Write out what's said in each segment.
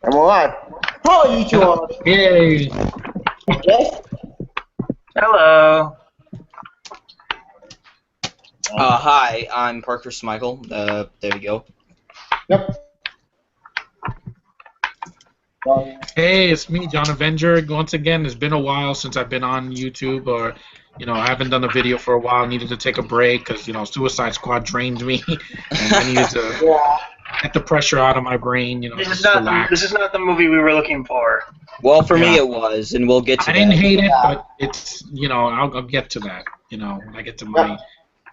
I'm alive. How are you two all? Yay! Yes? Hello. Hi, I'm Parker Smigel. There we go. Yep. Hey, it's me, John Avenger. Once again, it's been a while since I've been on YouTube, or I haven't done a video for a while. Needed to take a break because Suicide Squad drained me, and I needed to get the pressure out of my brain. This is just not relax. this is not the movie we were looking for. Well, for me it was, and we'll get to I that. didn't hate it, but it's I'll get to that. When I get to my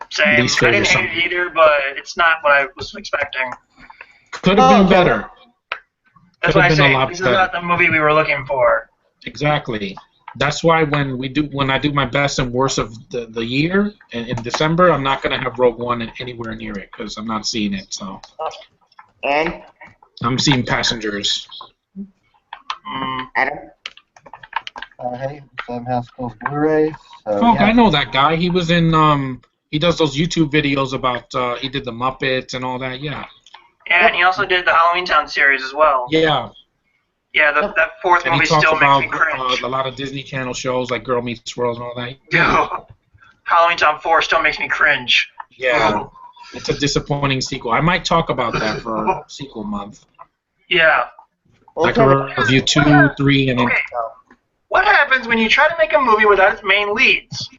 Same. least I favorite. didn't hate it either, but it's not what I was expecting. Could have been better. That's Could why I have been a say lot this is better. not the movie we were looking for. Exactly. That's why when I do my best and worst of the year in December, I'm not gonna have Rogue One anywhere near it because I'm not seeing it. So. And? I'm seeing Passengers. Adam? Hey, Sam Haskell's Blu-ray. So, Oh, yeah. I know that guy. He was in he does those YouTube videos about he did the Muppets and all that. Yeah. Yeah, and he also did the Halloween Town series as well. Yeah. Yeah, that fourth And he movie talks still about makes me cringe. a lot of Disney Channel shows like Girl Meets World and all that. Yo, Halloween Town 4 still makes me cringe. Yeah. It's a disappointing sequel. I might talk about that for sequel month. Yeah. Like a review 2, 3, and then. Okay. What happens when you try to make a movie without its main leads?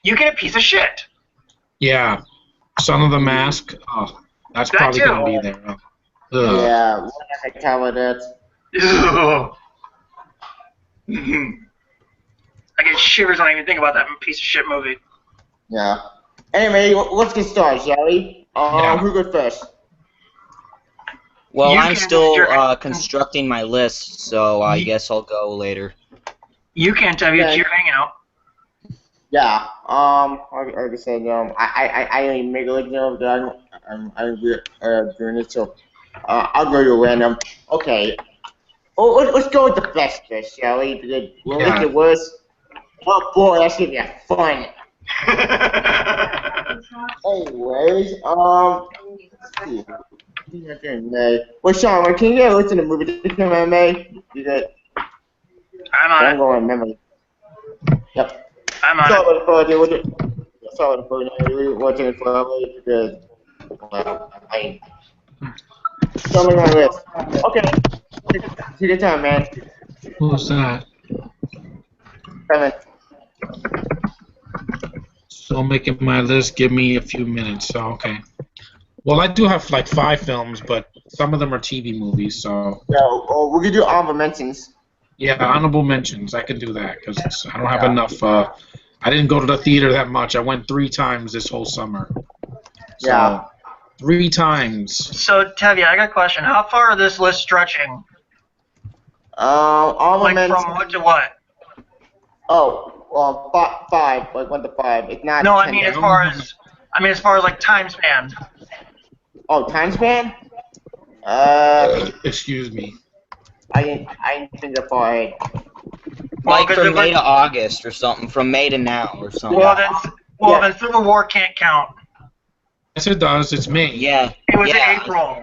You get a piece of shit. Yeah. Son of the Mask. Oh, that's That probably too. gonna be there. Ugh. Yeah, what the heck cover that? Ugh. I get shivers when I even think about that piece of shit movie. Yeah. Anyway, let's get started, shall we? Yeah. Who goes first? Well, You I'm can- still you're- constructing my list, so I guess I'll go later. You can't tell me Okay. it's your hangout. Yeah. Like I said, I didn't make a list of that. I'm doing it, so I'll go to random. Okay. Oh, let's go with the best first, shall we? Because we'll make it worse. Oh boy, that's gonna be fun. Anyways, let's see. May. Well, Sean, can you get a list of the movies that came out in May? You good? I'm I'm on it. going memory. Yep. I'm on So it. what for do with it? So what for do watching it for because I show me my list. Okay. Take your time, man. Who's that? 7. So making my list, give me a few minutes. So okay. Well, I do have like 5 films, but some of them are TV movies. So So we can do honorable mentions. yeah, honorable mentions. I can do that because I don't have enough. I didn't go to the theater that much. I went 3 times this whole summer. So, Yeah. 3 times. So, Tevya, I got a question. How far is this list stretching? Honorable Like, mentions. from what to what? Oh, well, 5. Like 1 to 5. It's not. No, I 10 mean as down. far as like time span. Oh, time span? Excuse me. I didn't think that far ahead. Well, Like 'cause from it May was- to August or something, from May to now or something. Well, then Civil War can't count. Yes, it does. It's May. Yeah, It was yeah. in April.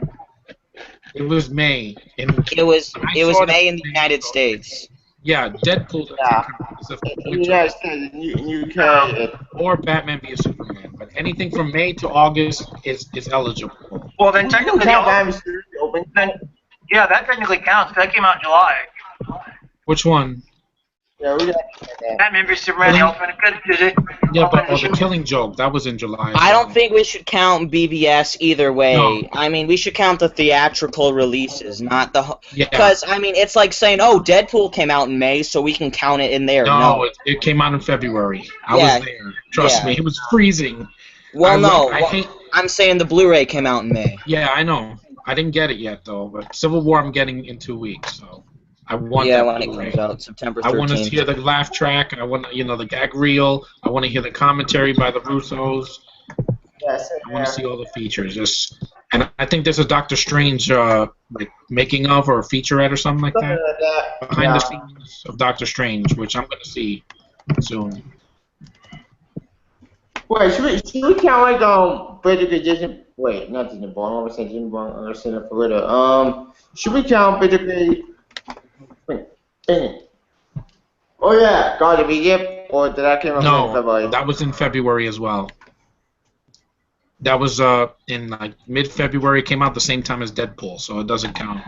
It was May. It was I it was saw it May in in the United States. Yeah, Deadpool. Yeah. Is a In the winter. United States, in UK, Or Batman v Superman. But anything from May to August is eligible. Well, then technically, yeah, that technically counts. 'Cause that came out in July. Which one? Yeah, we got Batman v Superman, the Ultimate Edition. Yeah, but Ultimate Edition. The Killing Joke, that was in July. I don't think we should count BVS either way. No. I mean, we should count the theatrical releases, not the. Yeah. Because I mean, it's like saying, "Oh, Deadpool came out in May, so we can count it in there." No, No. it came out in February. I Yeah. was there. Trust Yeah. me, it was freezing. Well, no. I hate. I'm saying the Blu-ray came out in May. Yeah, I know. I didn't get it yet though, but Civil War I'm getting in 2 weeks, so I want Yeah, that when it Blu-ray. comes out, September I want to 13th. hear the laugh track. I want the gag reel. I want to hear the commentary by the Russos. Yes, I want to see all the features. And I think there's a Doctor Strange like making of or a featurette or something like that behind the scenes of Doctor Strange, which I'm going to see soon. Wait, should we count like Bridget Wait, not Disney Ball. I'm gonna say Disney Ball. I'm gonna say the Florida. Should we count basically? Wait, dang it. Oh yeah, God of Egypt, or did that came up in No, February? that was in February as well. That was in like mid-February. Came out the same time as Deadpool, so it doesn't count.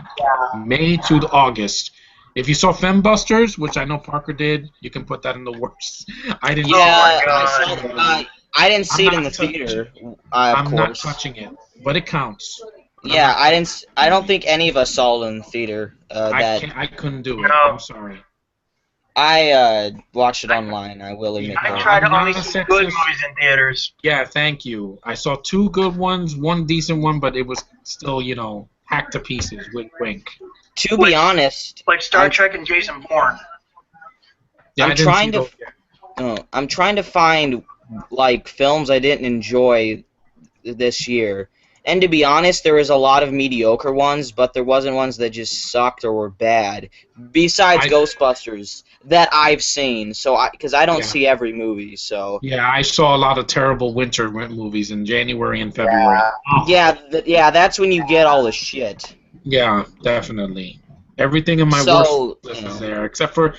May to the August. If you saw Fembusters, which I know Parker did, you can put that in the worst. I didn't. Oh my Yeah, God. I didn't I'm see it in not the touching. theater, of I'm not course. touching it, but it counts. But I'm Yeah, not I touching didn't. I don't think any of us saw it in the theater. I That can't. I couldn't do it. No. I'm sorry. I watched it online. I will admit I Yeah, that. tried to I'm not only a see good sexist. movies in theaters. Yeah, thank you. I saw two good ones, one decent one, but it was still, hacked to pieces. Wink, wink. To be Like- honest, Like Star I'm- Trek and Jason Bourne. Yeah, I'm I didn't trying see to. those yet. I'm trying to find like films I didn't enjoy this year. And to be honest, there was a lot of mediocre ones, but there wasn't ones that just sucked or were bad. Besides I- Ghostbusters that I've seen, because I don't Yeah. see every movie, so Yeah, I saw a lot of terrible winter movies in January and February. Oh, yeah, that's when you get all the shit. yeah, definitely. Everything in my So, worst list is there, except for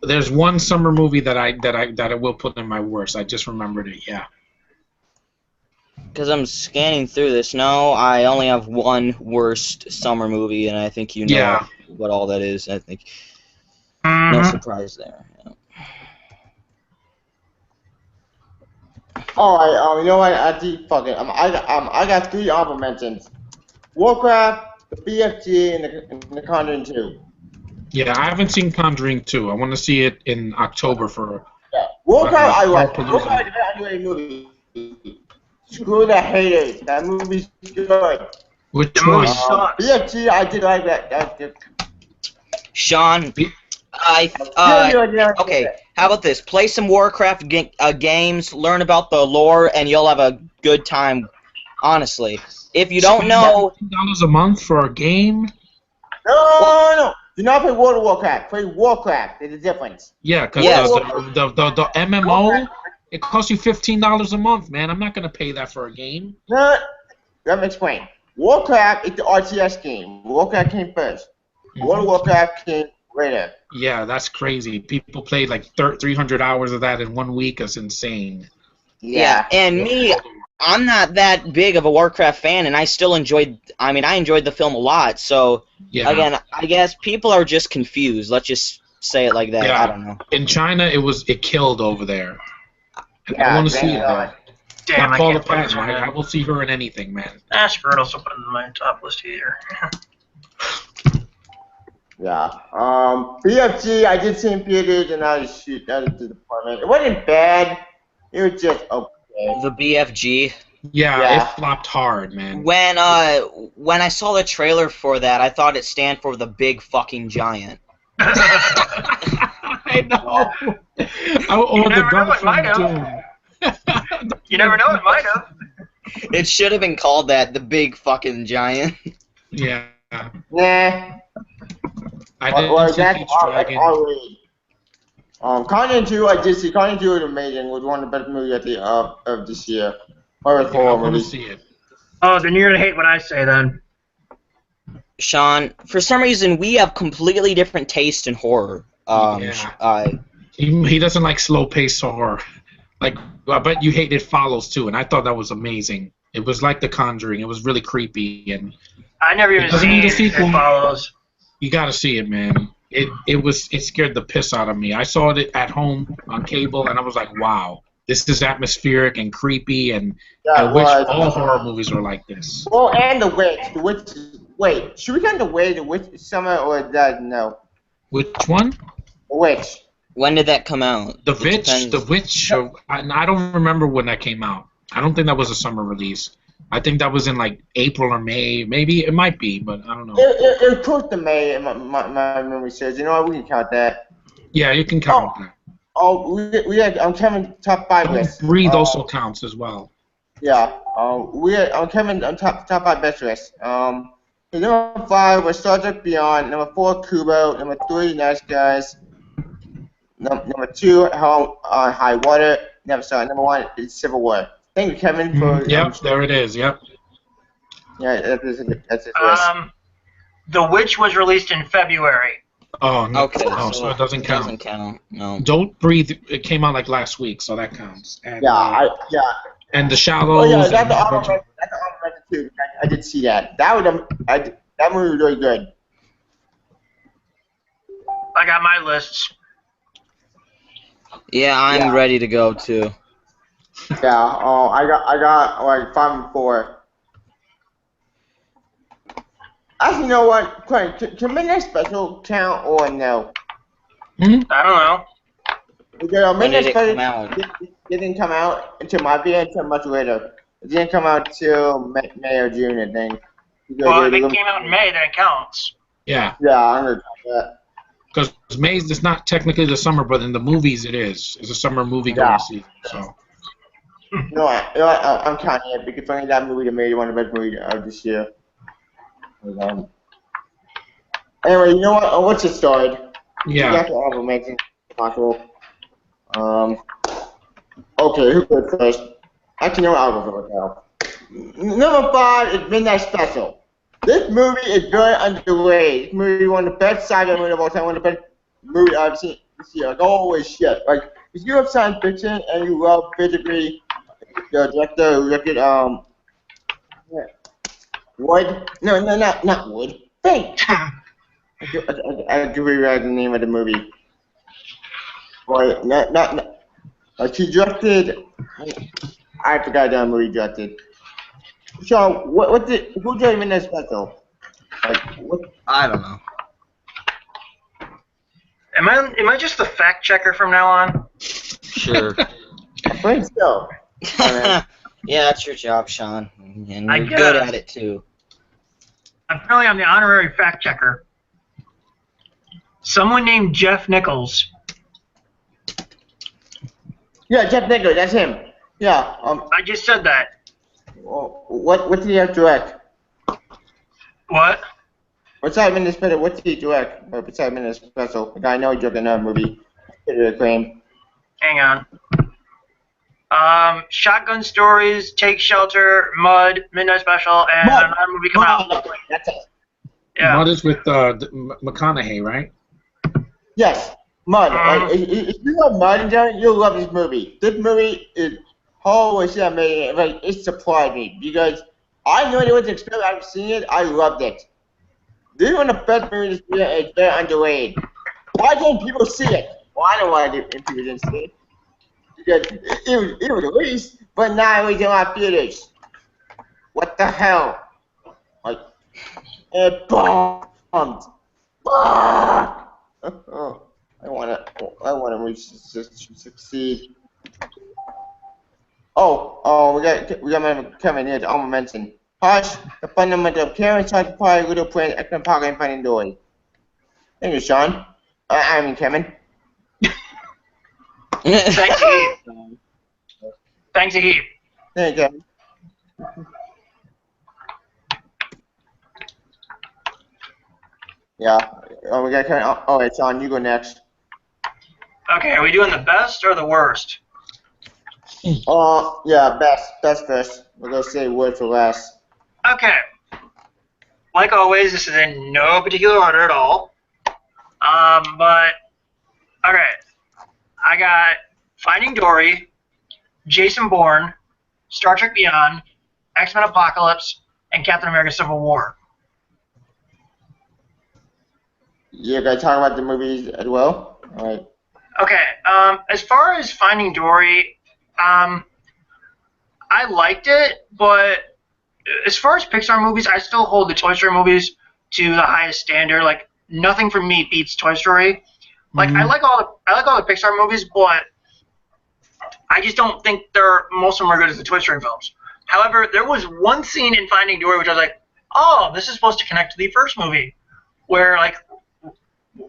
there's one summer movie that I will put in my worst. I just remembered it. Yeah. because I'm scanning through this, no, I only have one worst summer movie, and I think you know Yeah. what all that is. I think no Mhm. surprise there. Yeah. All right. You know what? I did fucking. I got three honorable mentions: Warcraft, the BFG, and the Conjuring 2. Yeah, I haven't seen Conjuring 2. I want to see it in October for Yeah. Warcraft, I like. Palooza. Warcraft is a very underrated movie. Screw the haters. That movie's good. Which The one? movie sucks. BFG, I did like that. Sean, B- okay, how about this? Play some Warcraft games, learn about the lore, and you'll have a good time. Honestly, if you don't know, $15 a month for a game? No. Do not play World of Warcraft. Play Warcraft. There's a difference. Yeah, because Yes. the MMO, it costs you $15 a month, man. I'm not gonna pay that for a game. No. Let me explain. Warcraft is the RTS game. Warcraft came first. World of Warcraft came later. Yeah, that's crazy. People played like 300 hours of that in 1 week. That's insane. yeah, and me, I'm not that big of a Warcraft fan, and I still enjoyed. I mean, I enjoyed the film a lot. So Yeah. again, I guess people are just confused. Let's just say it like that. Yeah. I don't know. In China, it killed over there. And I Yeah, want to see thank it God. there. Damn, Not I Paula can't put this Patton. one I in. will see her in anything, man. Screw it, I'll still put it in my top list here. Yeah. BFG, I did see in theaters, and that was a disappointment. It wasn't bad. It was just okay. The BFG. Yeah, Yeah. it flopped hard, man. When I saw the trailer for that, I thought it stand for the big fucking giant. I know. Or the never know, gun it from might have. Doom. You never know, it might have. It should have been called that, the big fucking giant. Yeah. Nah. I Or didn't see that's Pete's like Dragon. already. Conjuring 2, I did see. Conjuring 2 was amazing. Was one of the best movies at the of this year. Horror Yeah, I horror want to movies. see it. Oh, then you're gonna hate what I say then. Sean, for some reason, we have completely different taste in horror. Yeah. He doesn't like slow-paced horror. Like, I bet you hate It Follows too, and I thought that was amazing. It was like The Conjuring. It was really creepy, and I never even It doesn't seen need a sequel. It Follows. you got to see it, man. It scared the piss out of me. I saw it at home on cable, and I was like, wow, this is atmospheric and creepy, and I Yeah, wish well, all horror movies were like this. well, and The Witch. The Witch. Wait, should we count The Witch? The Witch summer or that? No. Which one? The Witch. When did that come out? The It Witch. depends. The Witch. I don't remember when that came out. I don't think that was a summer release. I think that was in like April or May. Maybe it might be, but I don't know. It was close to May. My memory says. You know what? We can count that. Yeah, you can count that. Oh, we had Kevin top 5 list. Breathe also counts as well. Yeah. We had Kevin on top 5 best list. Number 5 was Star Trek Beyond. Number 4, Kubo. Number 3, Nice Guys. Number 2, High Water. Number 1 is Civil War. Thank you, Kevin, for. Yep, there it is. Yep. Yeah, that's his list. The Witch was released in February. Oh, no. Okay, Oh, so it doesn't it count. doesn't count. No. Don't Breathe. It came out like last week, so that counts. And, Yeah, and The Oh yeah, Shallows. that's And the a bunch of, honorable mention too. I did see that. That movie was really good. I got my lists. Yeah, I'm Yeah. ready to go too. Yeah. I got like 5 and 4. Actually, you know what? Can Midnight Special count or no? Hmm? I don't know. Because When Midnight did it come Special out? didn't come out until my opinion until much later. It didn't come out till May or June, I think. Because Well, if they it were came out in May, then it counts. Yeah, Yeah, I'm gonna try that. because May is not technically the summer, but in the movies it is. It's a summer movie going Yeah. season. So You know what? I'm counting it because only that movie that made one of the best movies of this year. Um, Anyway, you know what? What's it started? You yeah, got to have a mention if possible. Okay, who goes first? Actually, no, I'll go first now. Number 5 is Midnight Special. This movie is very underrated. This movie is one of the best sci-fi movies of all time. One of the best movies I've seen this year. Like, holy shit! Like, if you have science fiction and you love physically, the director who directed Wood. No, not Wood. Fate. I could rewrite the name of the movie. Boy, not. She directed. I forgot that movie directed. So who directed Midnight Special? Like what? I don't know. Am I just the fact checker from now on? Sure. I think so. Yeah, that's your job, Sean, and I you're good guess. at it too. Apparently, I'm the honorary fact checker. Someone named Jeff Nichols. Yeah, Jeff Nichols. That's him. Yeah. I just said that. What did he have to direct? What? Besides Midnight Special, what did he direct? Besides Midnight Special, like I know he directed another movie. Acclaim. Hang on. Shotgun Stories, Take Shelter, Mud, Midnight Special, and Mud. another movie coming out. That's it. Yeah. Mud is with McConaughey, right? Yes, Mud. If you love Mud in general, you'll love this movie. This movie is holy shit, amazing. Like it surprised me because I knew it was expected. I've seen it. I loved it. This is one of the best movies this year. It's very underrated. Why didn't people see it? Well, I know why people didn't see it. Because it was released, but now it's in our theaters. What the hell? Like it bombed. Ah! I wanna reach to succeed. We got my Kevin here. I'm mention. Hush, the fundamental of caring, sacrifice, little plan, excellent pocket, and finding joy. Thank you, Sean. I mean, Kevin. Thanks, Heath. Thanks, Heath. Thank you, Kevin. Yeah. Oh, we got Kevin. Oh, wait, Sean, you go next. Okay, are we doing the best or the worst? Yeah, best first. We're gonna say word for last. Okay. Like always, this is in no particular order at all. But okay, I got Finding Dory, Jason Bourne, Star Trek Beyond, X-Men Apocalypse, and Captain America: Civil War. You gonna talk about the movies as well? All right. Okay. As far as Finding Dory, I liked it, but as far as Pixar movies, I still hold the Toy Story movies to the highest standard. Like nothing for me beats Toy Story. Like I like all the Pixar movies, but I just don't think most of them are good as the Toy Story films. However, there was one scene in Finding Dory which I was like, oh, this is supposed to connect to the first movie, where like,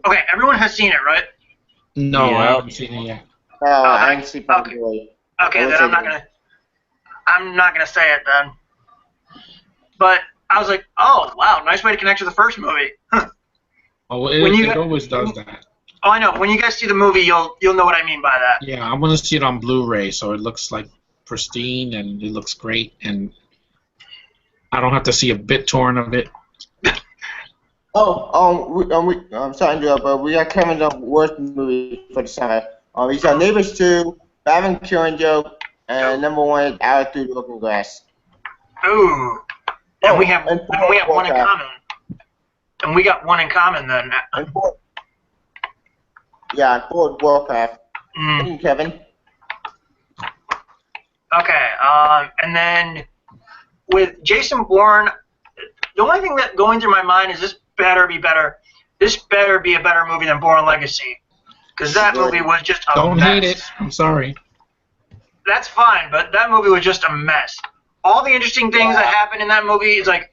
okay, everyone has seen it, right? No, Yeah. I haven't seen it yet. No, I ain't sleep on Okay. the way. Okay, then I'm not gonna say it then. But I was like, oh wow, nice way to connect to the first movie. Oh, When you it got- always does that. Oh, I know. When you guys see the movie, you'll know what I mean by that. Yeah, I'm gonna see it on Blu-ray, so it looks like pristine and it looks great. And I don't have to see a bit torn of it. I'm sorry to interrupt, but we got Kevin's worst movie for the summer. We saw Neighbors 2, Batman Killing Joke, and number one is Out Through the Looking Glass. Ooh. And we have and one in common. And we got one in common then. And four, yeah, Ford Warcraft. Thank you, Kevin. Okay, and then with Jason Bourne, the only thing that going through my mind is this better be better. This better be a better movie than Bourne Legacy. Because that movie was just a Don't mess. hate it. I'm sorry. That's fine, but that movie was just a mess. All the interesting things that happened in that movie is like,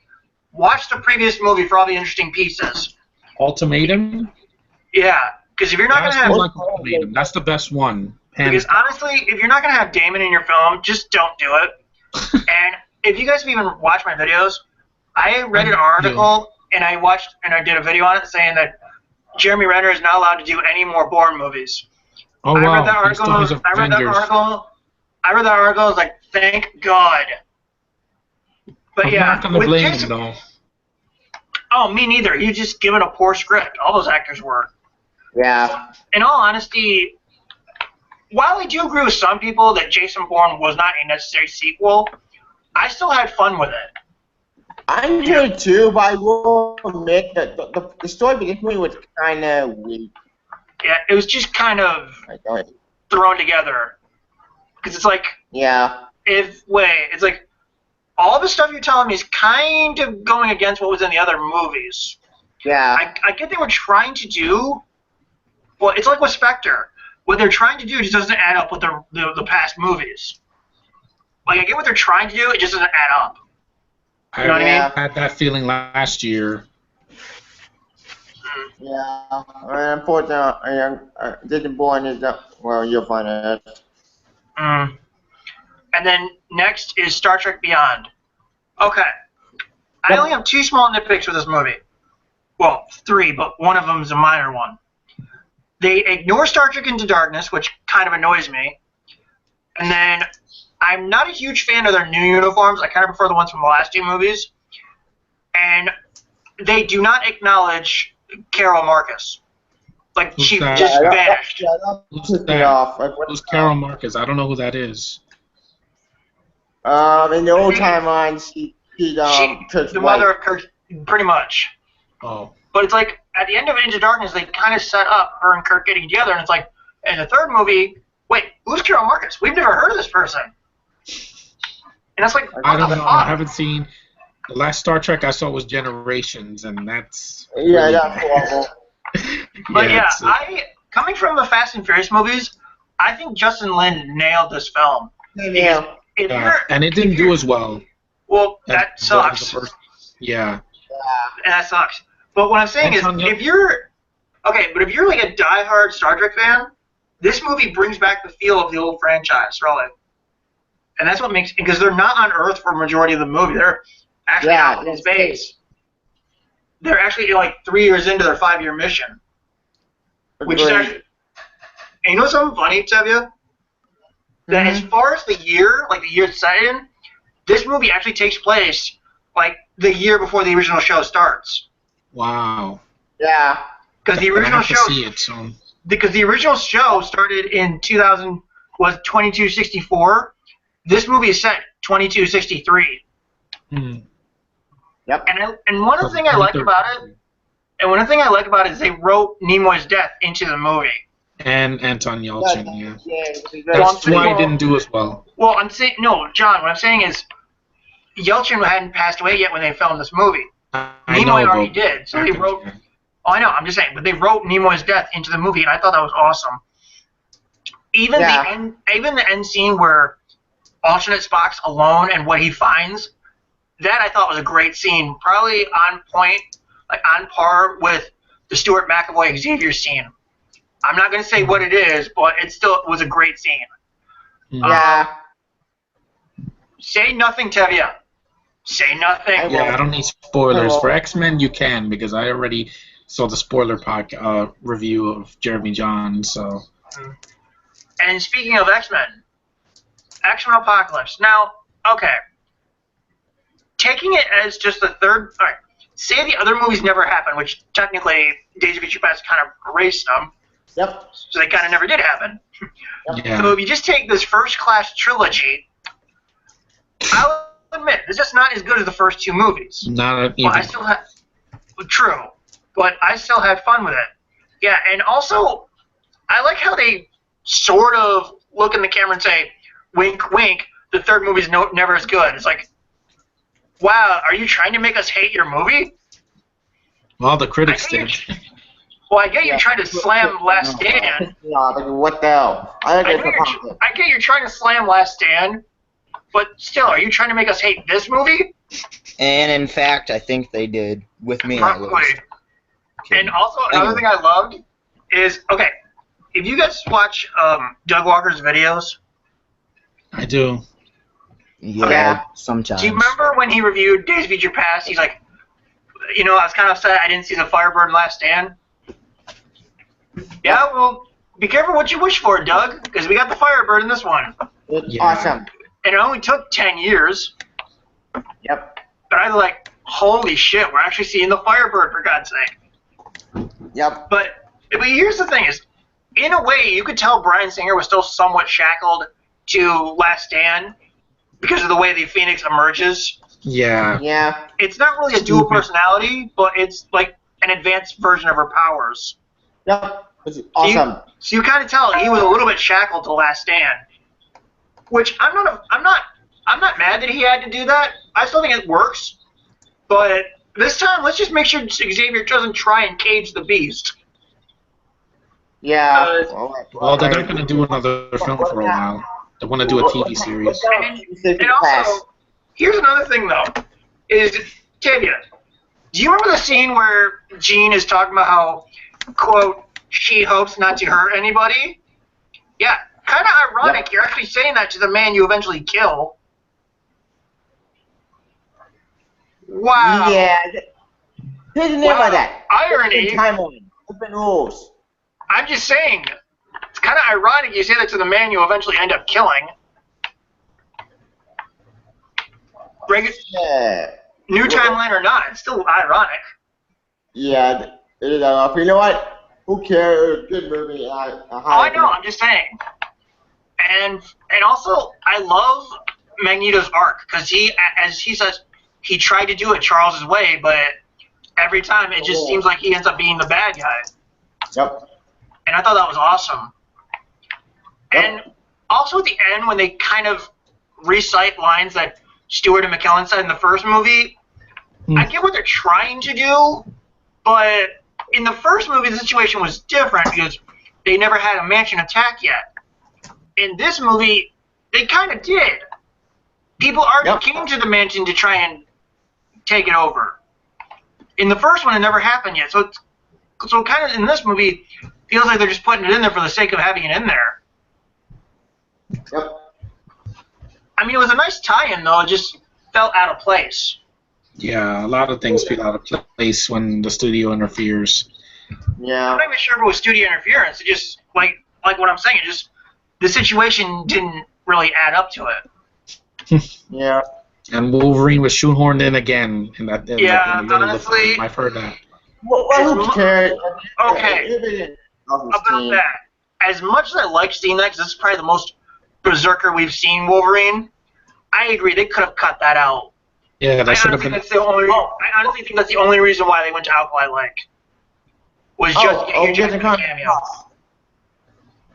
watch the previous movie for all the interesting pieces. Ultimatum? Yeah, because if you're not going to have... Like Ultimatum. That's the best one. Because honestly, if you're not going to have Damon in your film, just don't do it. And if you guys have even watched my videos, I read an article and I did a video on it saying that Jeremy Renner is not allowed to do any more Bourne movies. Oh, I wow. read that article. I read that article. I was like, thank God. But I'm yeah, not going to blame him, though. Oh, me neither. You just given a poor script. All those actors were. Yeah. In all honesty, while I do agree with some people that Jason Bourne was not a necessary sequel, I still had fun with it. I did too, but I will admit that the story of this movie was kind of weak. Yeah, it was just kind of thrown together. Because it's like, it's like, all the stuff you're telling me is kind of going against what was in the other movies. Yeah. I get they were trying to do, but it's like with Spectre. What they're trying to do just doesn't add up with the past movies. Like, I get what they're trying to do, it just doesn't add up. You know what I mean? I had that feeling last year. Yeah. Unfortunately, Jason Bourne is well, you'll find it. And then next is Star Trek Beyond. Okay. I only have two small nitpicks with this movie. Well, three, but one of them is a minor one. They ignore Star Trek Into Darkness, which kind of annoys me. And then I'm not a huge fan of their new uniforms. I kind of prefer the ones from the last two movies. And they do not acknowledge Carol Marcus. Like, she just vanished. Who's that? Who's Carol Marcus? I don't know who that is. In the old timeline, she's the mother of Kirk, pretty much. Oh. But it's like, at the end of Into Darkness, they kind of set up her and Kirk getting together, and it's like, in the third movie, wait, who's Carol Marcus? We've never heard of this person. And that's like, I don't know. I haven't seen. The last Star Trek I saw was Generations, and that's. Yeah, that's awful. But yeah, coming from the Fast and Furious movies, I think Justin Lin nailed this film. Yeah. And it didn't do as well. Well, that sucks. Yeah. And that sucks. But what I'm saying is, if you're like a diehard Star Trek fan, this movie brings back the feel of the old franchise, really. And that's what makes, because they're not on Earth for a majority of the movie. They're actually out in space. They're actually like 3 years into their 5-year mission. Which is actually, and you know something funny, Tevya? That as far as the year, like the year it's set in, this movie actually takes place like the year before the original show starts. Wow. Yeah. Because the original show. See it soon. Because the original show started in 2000 was 2264. This movie is set 2263. Yep. And one thing I like about it, is they wrote Nimoy's death into the movie. And Anton Yelchin, yeah. That's why he didn't do as well. Well, I'm saying John. What I'm saying is, Yelchin hadn't passed away yet when they filmed this movie. Nimoy already did, so they wrote. Oh, I know. I'm just saying, but they wrote Nimoy's death into the movie, and I thought that was awesome. Even the end scene where alternate Spock's alone and what he finds, that I thought was a great scene. Probably on point, like on par with the Stuart McAvoy Xavier scene. I'm not going to say what it is, but it still was a great scene. Yeah. Say nothing, Tevya. Say nothing. Yeah, I don't need spoilers. For X-Men, you can, because I already saw the spoiler review of Jeremy Johns. So. And speaking of X-Men, X-Men Apocalypse. Now, okay. taking it as just the third. All right, say the other movies never happened, which technically Days of Future Past kind of erased them, Yep. so they kind of never did happen. Yeah. So if you just take this First Class trilogy, I'll admit it's just not as good as the first two movies. Not But even. I still had true, but I still had fun with it. Yeah, and also I like how they sort of look in the camera and say, "Wink, wink." The third movie's never as good. It's like, wow, are you trying to make us hate your movie? Well, the critics I get did. Well, I get you're trying to slam Last Stand. Yeah, like, what the hell? I think it's I get you're trying to slam Last Stand, but still, are you trying to make us hate this movie? And in fact, I think they did with me. At Probably. least. And also, another thing I loved is, okay, if you guys watch Doug Walker's videos, I do. Yeah, Okay. sometimes. do you remember when he reviewed Days of Future Past? He's like, I was kind of upset I didn't see the Firebird in Last Stand. Yeah, well, be careful what you wish for, Doug, because we got the Firebird in this one. It's Yeah. awesome. And it only took 10 years, Yep. but I was like, holy shit, we're actually seeing the Firebird, for God's sake. Yep. But here's the thing is, in a way, you could tell Bryan Singer was still somewhat shackled to Last Stand because of the way the Phoenix emerges. Yeah. Yeah. It's not really a dual personality, but it's like an advanced version of her powers. Yep. It's awesome. So you kind of tell he was a little bit shackled to Last Stand, which I'm not mad that he had to do that. I still think it works, but this time let's just make sure Xavier doesn't try and cage the Beast. Yeah. Well, they're not going to do another film for a while. They want to do a TV series. And also, here's another thing though, is Tevya, do you remember the scene where Jean is talking about how, quote, she hopes not to hurt anybody? Yeah, kind of ironic. Yep. You're actually saying that to the man you eventually kill. Wow. Yeah. Here's the name Wow. of that. Irony. Open timeline. Open rules. I'm just saying, it's kind of ironic you say that to the man you eventually end up killing. Yeah. New timeline or not, it's still ironic. Yeah. It is. You know what? Who cares? Good movie. I know. I'm just saying. And also, I love Magneto's arc because he, as he says, he tried to do it Charles's way, but every time it just seems like he ends up being the bad guy. Yep. And I thought that was awesome. Yep. And also at the end, when they kind of recite lines that Stewart and McKellen said in the first movie, I get what they're trying to do, but in the first movie, the situation was different because they never had a mansion attack yet. In this movie, they kind of did. People already came to the mansion to try and take it over. In the first one, it never happened yet. So kind of in this movie, feels like they're just putting it in there for the sake of having it in there. Yep. I mean, it was a nice tie-in, though. It just felt out of place. Yeah, a lot of things feel out of place when the studio interferes. Yeah. I'm not even sure if it was studio interference. It just, like what I'm saying, it just, the situation didn't really add up to it. Yeah. And Wolverine was shoehorned in again in the middle of the honestly, film. I've heard that. Well, who cares? Okay. About that. As much as I like seeing that, because this is probably the most berserker we've seen Wolverine, I agree, they could have cut that out. Yeah, that should have been. I honestly think that's the only reason why they went to Alkali Lake. Was just to get Hugh Jackman a cameo.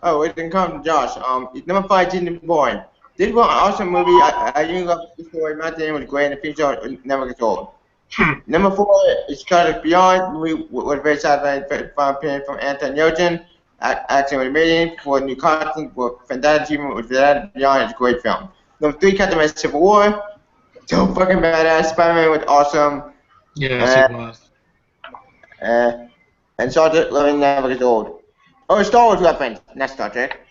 Oh, it didn't come to Josh. Number 5, Disney Born. This was an awesome movie. I didn't love the story. My name was great, and the feature never gets old. Number 4 is Charlotte Beyond. We was very satisfied from Anton Yelchin. Acting with amazing for new content for fantastic achievement with that Beyond. It's a great film. Number 3, Captain America: Civil War. So fucking badass. Spider-Man was awesome. Yes, it was. And Star Trek Living never gets old. Oh, Star Wars reference, not Star Trek.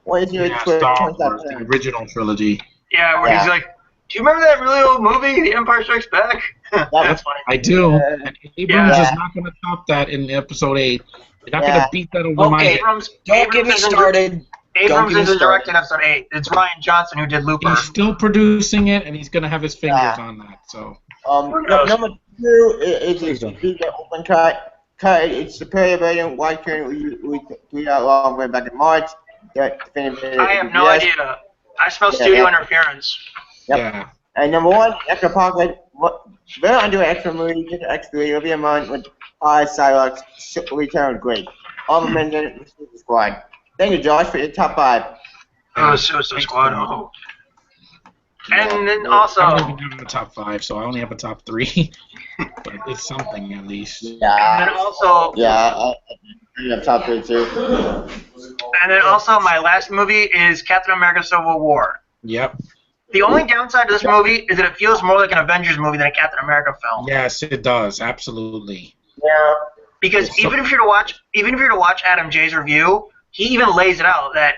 What is your Star Wars, the original trilogy. Yeah, where he's like, do you remember that really old movie, The Empire Strikes Back? That's funny. I do. And Abrams is not going to top that in episode 8. They're not going to beat that over my head. Don't get me started. Abrams isn't directing episode 8. It's Ryan Johnson who did Looper. He's still producing it, and he's going to have his fingers on that. So Who knows? Number two is Please don't. the open cut. It's superior version. Why couldn't we tweet out long way back in March? That definitive I have no BBS. idea. I smell Yeah, studio yeah. interference. Yep. Yeah. And number one, extra pocket. Very under extra movie, just extra will be a month with high sidewalks. Return great. All mentioned the squad. Thank you, Josh, for your top five. Oh, Suicide Thanks, Squad. man. Oh. And then Yeah. also, I don't even have a top 5, so I only have a top 3. But it's something at least. and then Yeah. also, Yeah. I have top three too. and then also, my last movie is Captain America: Civil War. Yep. The only downside to this movie is that it feels more like an Avengers movie than a Captain America film. Yes, it does. Absolutely. Yeah. Because So- even if you're to watch Adam J's review, he even lays it out that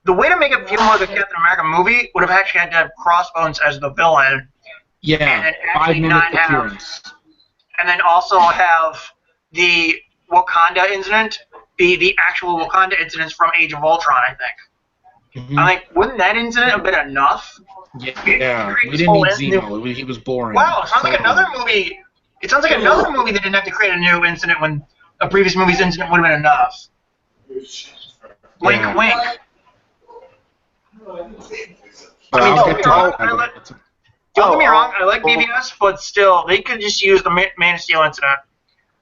the way to make it feel more like a Captain America movie would have actually had to have Crossbones as the villain, Yeah. and actually 5-minute not have, appearance. and then also have the Wakanda incident be the actual Wakanda incidents from Age of Ultron. I think. Mhm. I think wouldn't that incident have been enough? Yeah. We didn't need Zemo. He was boring. Wow, it sounds like So- another movie. It sounds like another movie that didn't have to create a new incident when a previous movie's incident would have been enough. Wink, Yeah. wink. But I mean, I'll don't get get me wrong, to I like- that. Don't get me wrong, I like BVS, but still, they could just use the Man of Steel incident.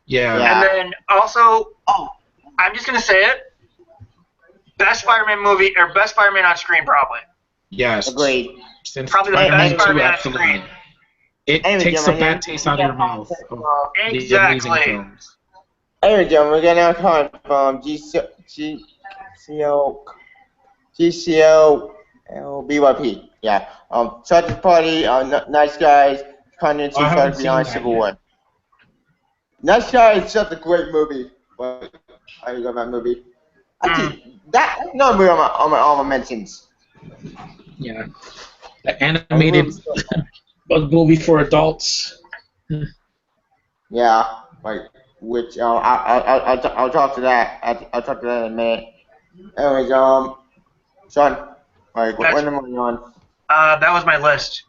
Yeah. Yeah. And then also, I'm just gonna say it. Best Spider-Man movie or best Spider-Man on screen, probably. Yes. Agreed. Since Probably the Spider-Man best 2, Spider-Man on absolutely. screen. It Anyway, takes the gentlemen, bad taste out of your mouth of the Exactly. amazing films. Anyway, gentlemen, we're getting our time from GCO BYP. Yeah. Sergeant Party, Nice Guys, Continent Oh, I haven't Suicide Beyond seen that Civil yet. War. Nice Guys is such a great movie. But how you go that movie? Actually, that's not movie on my honorable mentions. Yeah. The animated bug movie for adults. Yeah, like which I'll talk to that. I'll talk to that in a minute. Anyways, Sean, like what number are you on? That was my list.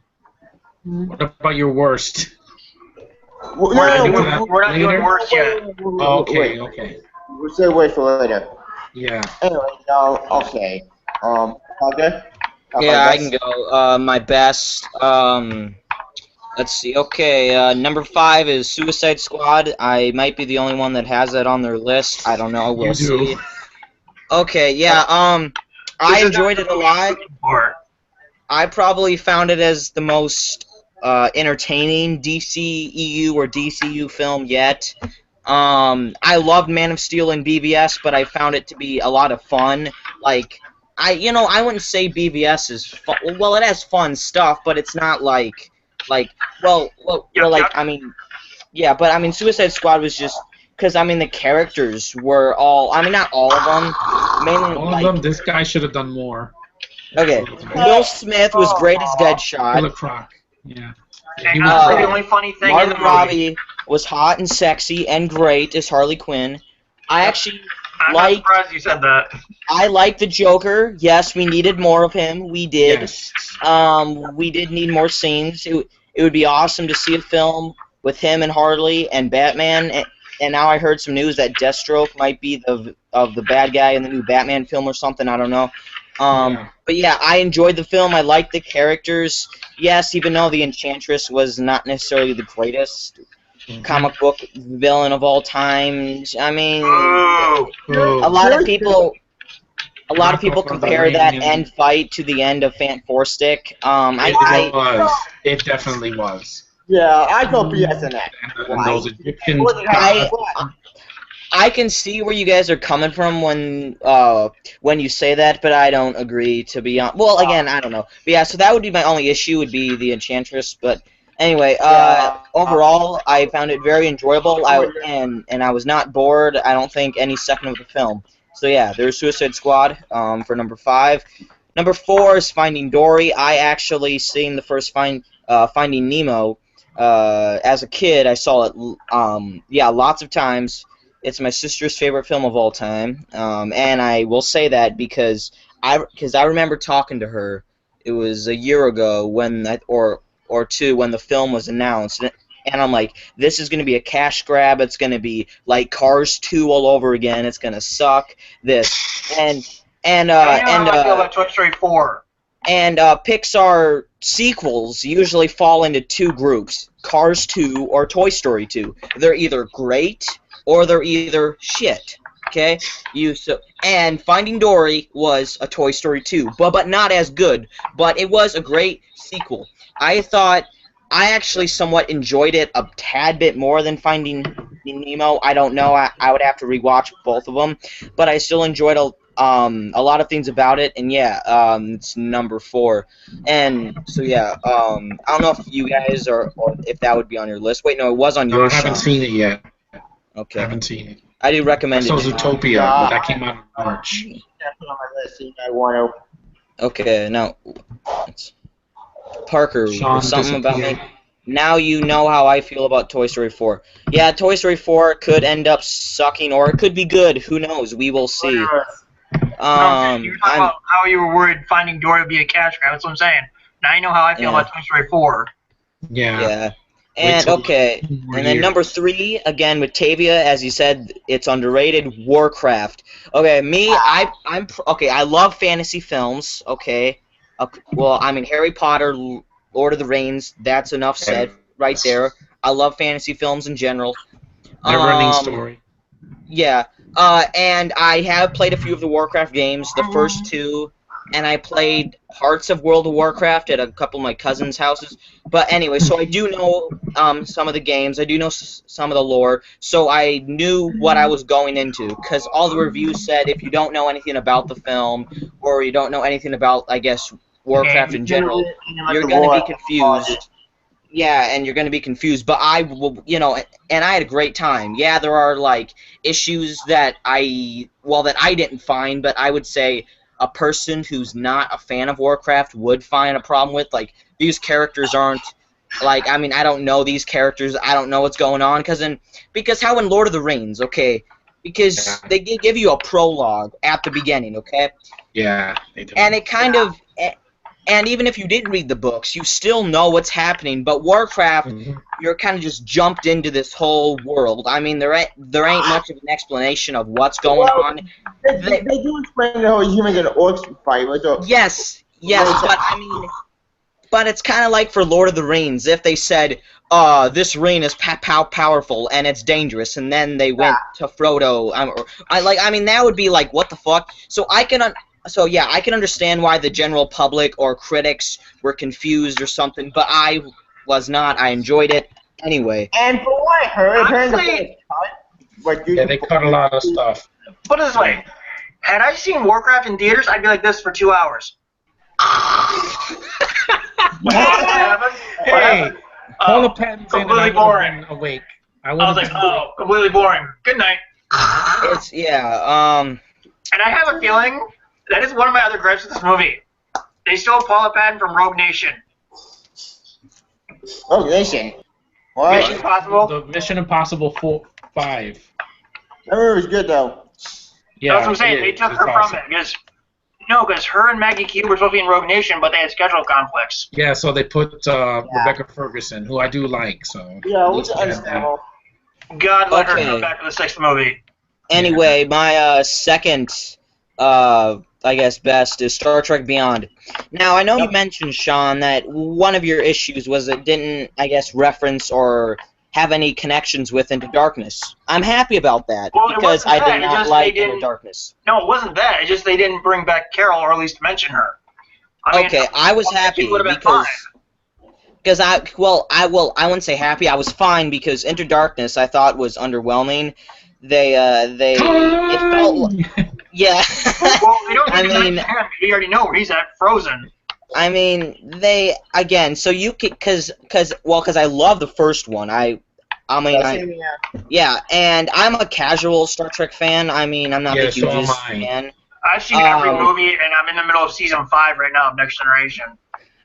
What about your worst? Well, We're not doing worse yet. Okay, okay. We'll say wait for later. Yeah. Anyway, okay. Okay. Yeah, I can go. My best. Let's see. Okay, number 5 is Suicide Squad. I might be the only one that has that on their list. I don't know. We'll You do. see. Okay. Yeah. I enjoyed it a lot. I probably found it as the most entertaining DCEU or DCU film yet. I loved Man of Steel and BVS, but I found it to be a lot of fun. Like, I wouldn't say BVS is fun. Well, it has fun stuff, but it's not like, I mean, yeah, but I mean, Suicide Squad was just, because I mean, the characters were all, I mean, not all of them, mainly All of like, them, this guy should have done more. okay, Will Smith was great as Deadshot. Killer Croc. Yeah. And He was honestly, great. the only funny thing in Margot the movie, Robbie was hot and sexy and great as Harley Quinn. I actually I'm not like. surprised you said that. I like the Joker. Yes, we needed more of him. We did. Yes. We did need more scenes. It would be awesome to see a film with him and Harley and Batman. And now I heard some news that Deathstroke might be the bad guy in the new Batman film or something. I don't know. Yeah. But yeah, I enjoyed the film. I liked the characters. Yes, even though the Enchantress was not necessarily the greatest comic book villain of all time. I mean, Ooh. a lot of people Not going for the compare that Iranian- end fight to the end of Four Stick. It was. It definitely was. Yeah, I go BS in that. And those Egyptian. I can see where you guys are coming from when you say that, but I don't agree, to be honest. Well, again, I don't know. But yeah, so that would be my only issue, would be the Enchantress. But anyway, overall, I found it very enjoyable, and I was not bored, I don't think, any second of the film. So yeah, there's Suicide Squad for number 5. Number 4 is Finding Dory. I actually seen the first Finding Nemo as a kid. I saw it, lots of times. It's my sister's favorite film of all time, and I will say that because I remember talking to her. It was a year ago or or two when the film was announced, and I'm like, this is going to be a cash grab. It's going to be like Cars 2 all over again. It's going to suck. This and and I uh, know and how I feel uh, about Toy Story 4. and Pixar sequels usually fall into two groups: Cars 2 or Toy Story 2. They're either great or they're either shit. Okay, and Finding Dory was a Toy Story 2, but not as good. But it was a great sequel. I actually somewhat enjoyed it a tad bit more than Finding Nemo. I don't know. I would have to rewatch both of them, but I still enjoyed a lot of things about it. And yeah, it's number 4. And so yeah, I don't know if you guys or if that would be on your list. Wait, no, it was on No, I yours, haven't Sean. seen it yet. I Okay, haven't seen it. I do I recommend saw it. Zootopia, but that came out in March. Yeah, put on my list. See, I want Okay, now Parker, Sean something about disappeared. me. Now you know how I feel about Toy Story 4. Yeah, Toy Story 4 could end up sucking, or it could be good. Who knows? We will see. No, I'm saying, you were talking I'm about how you were worried Finding Dory would be a cash grab. That's what I'm saying. Now you know how I feel Yeah. about Toy Story 4. Yeah. yeah. Wait And till okay, 2 more and then number years. 3 again with Tevya, as you said, it's underrated. Warcraft. Okay, okay. I love fantasy films. Okay, well, I mean Harry Potter, Lord of the Rings. That's enough said right there. I love fantasy films in general. Never-ending Um, story. yeah. And I have played a few of the Warcraft games, the first 2, and I played parts of World of Warcraft at a couple of my cousins' houses. But anyway, so I do know some of the games. I do know some of the lore. So I knew what I was going into, because all the reviews said if you don't know anything about the film, or you don't know anything about, I guess, Warcraft in general, you're going to be confused. Yeah, and you're going to be confused, but I will, and I had a great time. Yeah, there are, like, issues that that I didn't find, but I would say a person who's not a fan of Warcraft would find a problem with. Like, these characters aren't, like, I mean, I don't know these characters, I don't know what's going on, because how in Lord of the Rings, okay, because they give you a prologue at the beginning, okay? Yeah, they do. And it kind of, and even if you didn't read the books, you still know what's happening. But Warcraft, you're kind of just jumped into this whole world. I mean, there ain't much of an explanation of what's going on. They do explain how humans and orcs fight. So, Yes, but I mean, but it's kind of like for Lord of the Rings, if they said, this ring is powerful and it's dangerous, and then they went to Frodo. I mean, that would be like, what the fuck? So I can understand why the general public or critics were confused or something, but I was not. I enjoyed it anyway. and for what I heard, Honestly, Yeah, they cut a lot of stuff. put it this way. Had I seen Warcraft in theaters, I'd be like this for 2 hours. What happened? Hey, Paula Patton's in and I completely would boring. have been awake. I was like, oh, completely boring. Good night. It's And I have a feeling that is one of my other gripes with this movie. They stole Paula Patton from Rogue Nation. Oh, listen. What? Mission Impossible. The Mission Impossible 5. That movie was good though. Yeah, That's what I'm saying. it They is. took It's her awesome. from it. Because her and Maggie Q were supposed to be in Rogue Nation, but they had schedule conflicts. Yeah, so they put Rebecca Ferguson, who I do like. So Yeah, at it was least they had that. understandable. God let her Okay. come back for the 6th movie. Anyway, my second, I guess, best is Star Trek Beyond. Now, I know you mentioned, Sean, that one of your issues was it didn't, I guess, reference or have any connections with Into Darkness. I'm happy about that, Well, it because wasn't I that, did it not just like they Into didn't- Darkness. No, it wasn't that. It's just they didn't bring back Carol, or at least mention her. I mean, Okay, I was happy she would've been because I wouldn't say happy. I was fine because Into Darkness I thought was underwhelming. It felt yeah. Well, they don't I need to mean, mention him. We already know where he's at, Frozen. I mean, they again. So you could, because I love the first one. Yeah, and I'm a casual Star Trek fan. I mean, I'm not the Yeah, so am hugest I. fan. I've seen every movie, and I'm in the middle of season 5 right now of Next Generation.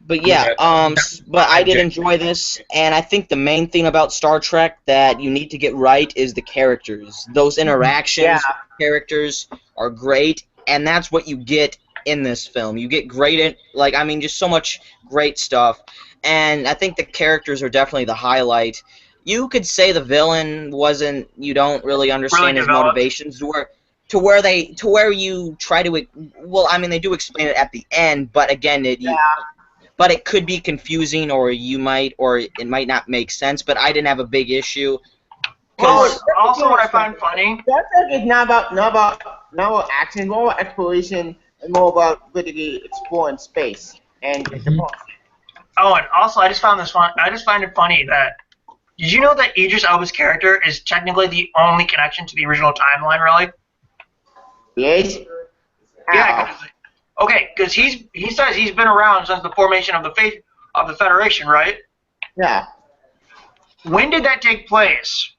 But yeah, Yeah. but I did enjoy this, and I think the main thing about Star Trek that you need to get right is the characters. Those interactions with characters are great, and that's what you get in this film. You get great, just so much great stuff, and I think the characters are definitely the highlight. You could say the villain wasn't. You don't really understand his developed. motivations to where you try to. Well, I mean, they do explain it at the end, but again, but it could be confusing, or it might not make sense. But I didn't have a big issue. Well, also what I find funny. That's like it's not about action, more about exploration, and more about literally exploring space. And Oh, and also I just find it funny that did you know that Idris Elba's character is technically the only connection to the original timeline, really? yes, Yeah. Because he says he's been around since the formation of the Federation, right? yeah. When did that take place?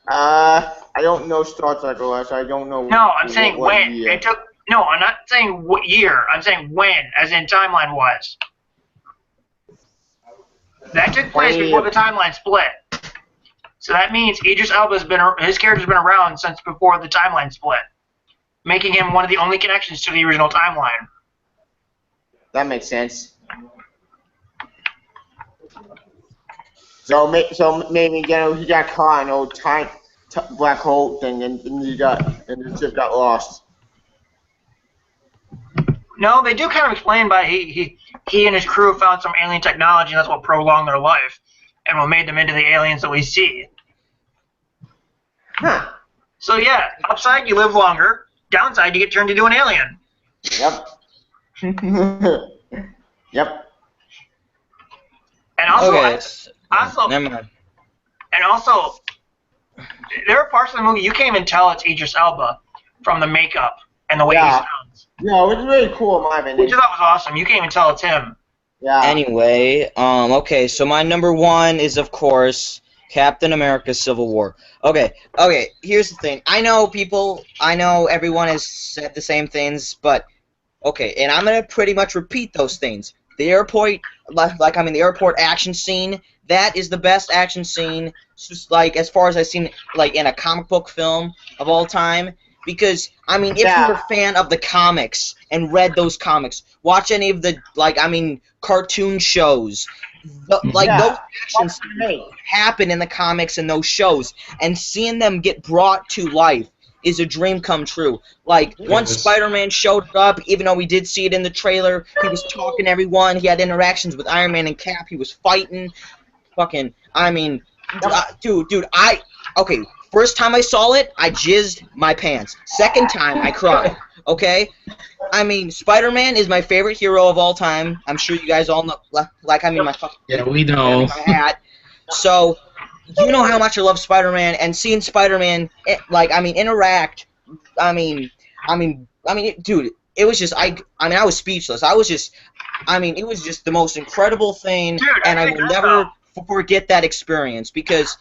I don't know Star Trek or so I don't know. No, I'm saying what when. year. It took. No, I'm not saying what year. I'm saying when, as in timeline-wise. That took place before the timeline split. So that means Idris Elba's his character's been around since before the timeline split, making him one of the only connections to the original timeline. That makes sense. So maybe he got caught in an old black hole thing, and the ship got lost. No, they do kind of explain by he and his crew found some alien technology, and that's what prolonged their life, and what made them into the aliens that we see. Huh. So yeah, upside you live longer, downside you get turned into an alien. Yep. Yep. And also, never mind. And also, there are parts of the movie you can't even tell it's Idris Elba from the makeup and the way he sounds. No, it's really cool in my opinion. Which I thought was awesome. You can't even tell it's him. Yeah. Anyway, okay, so my number one is, of course, Captain America Civil War. Okay, here's the thing. I know everyone has said the same things, but, okay, and I'm going to pretty much repeat those things. The airport action scene, that is the best action scene, just as far as I've seen, in a comic book film of all time. Because, if you're a fan of the comics and read those comics, watch any of the, cartoon shows, those action scenes happen in the comics and those shows, and seeing them get brought to life is a dream come true. Once Spider-Man showed up, even though we did see it in the trailer, he was talking to everyone, he had interactions with Iron Man and Cap, he was fighting, first time I saw it, I jizzed my pants. Second time, I cried. Okay? Spider-Man is my favorite hero of all time. I'm sure you guys all know. My fucking... Yeah, we know. My hat. So, you know how much I love Spider-Man, and seeing Spider-Man, interact, dude, it was just, I was speechless. It was just the most incredible thing, Dude, and I will never forget that experience, because,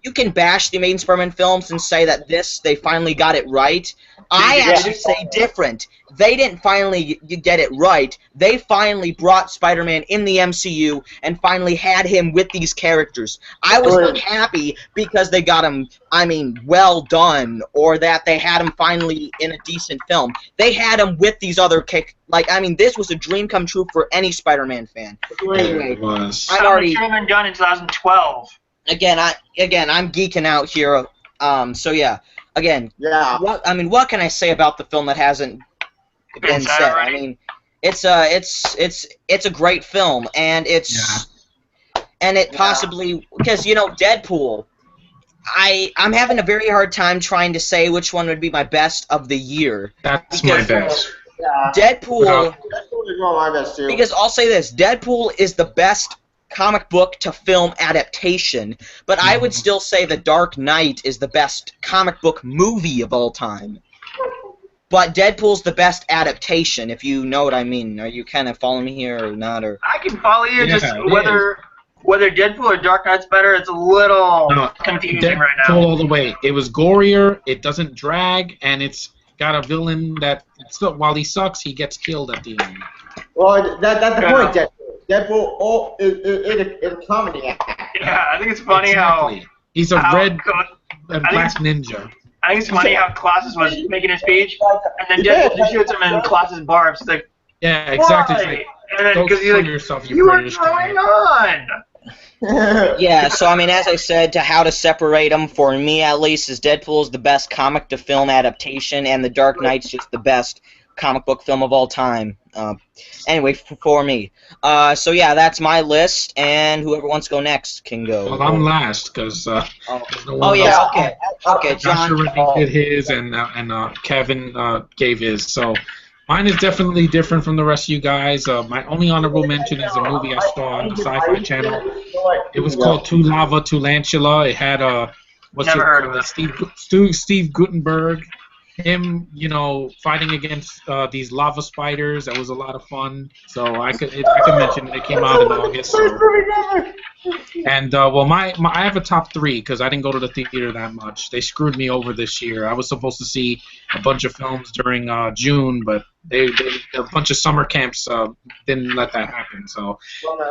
you can bash the Amazing Spider-Man films and say that they finally got it right. I actually say different. They didn't finally get it right. They finally brought Spider-Man in the MCU and finally had him with these characters. I was not happy because they got him, well done, or that they had him finally in a decent film. They had him with these other this was a dream come true for any Spider-Man fan. Anyway, it was. Should have been done in 2012. Again, I'm geeking out here. So yeah. Again, what can I say about the film that hasn't been said? Already. It's a great film, and it possibly, because Deadpool. I'm having a very hard time trying to say which one would be my best of the year. That's my best. Deadpool. Deadpool is one of my best too. Because I'll say this: Deadpool is the best comic book to film adaptation, but I would still say The Dark Knight is the best comic book movie of all time. But Deadpool's the best adaptation, if you know what I mean. Are you kind of following me here or not? Or I can follow you, just whether Deadpool or Dark Knight's better, it's a little confusing right now. Deadpool all the way. It was gorier, it doesn't drag, and it's got a villain that, while he sucks, he gets killed at the end. Well, that's the point, Deadpool. Deadpool is a comedy act. Yeah, I think it's funny how he's a red and black ninja. I I think it's funny how Colossus was making his speech, and then Deadpool just shoots him in Colossus' barbs. It's like, Yeah, exactly. It's why? like, And then go because he's screw like, yourself, you you are British going cunt. on. Yeah, so I mean, as I said, to how to separate them, for me at least, is Deadpool is the best comic to film adaptation, and The Dark Knight's just the best comic book film of all time. Anyway, for me. So yeah, that's my list, and whoever wants to go next can go. Well, I'm last because Oh, there's no oh one yeah, else. okay, okay, Josh John. already did his, and Kevin gave his. So mine is definitely different from the rest of you guys. My only honorable mention is a movie I saw on the Sci-Fi Channel. It was called To Lava to Lantula. It had what's Never it heard of called? it. Steve Gutenberg. Him, fighting against these lava spiders. That was a lot of fun. So I could mention it. It came out in August. So. And well, I have a top three because I didn't go to the theater that much. They screwed me over this year. I was supposed to see a bunch of films during June, but they a bunch of summer camps didn't let that happen. So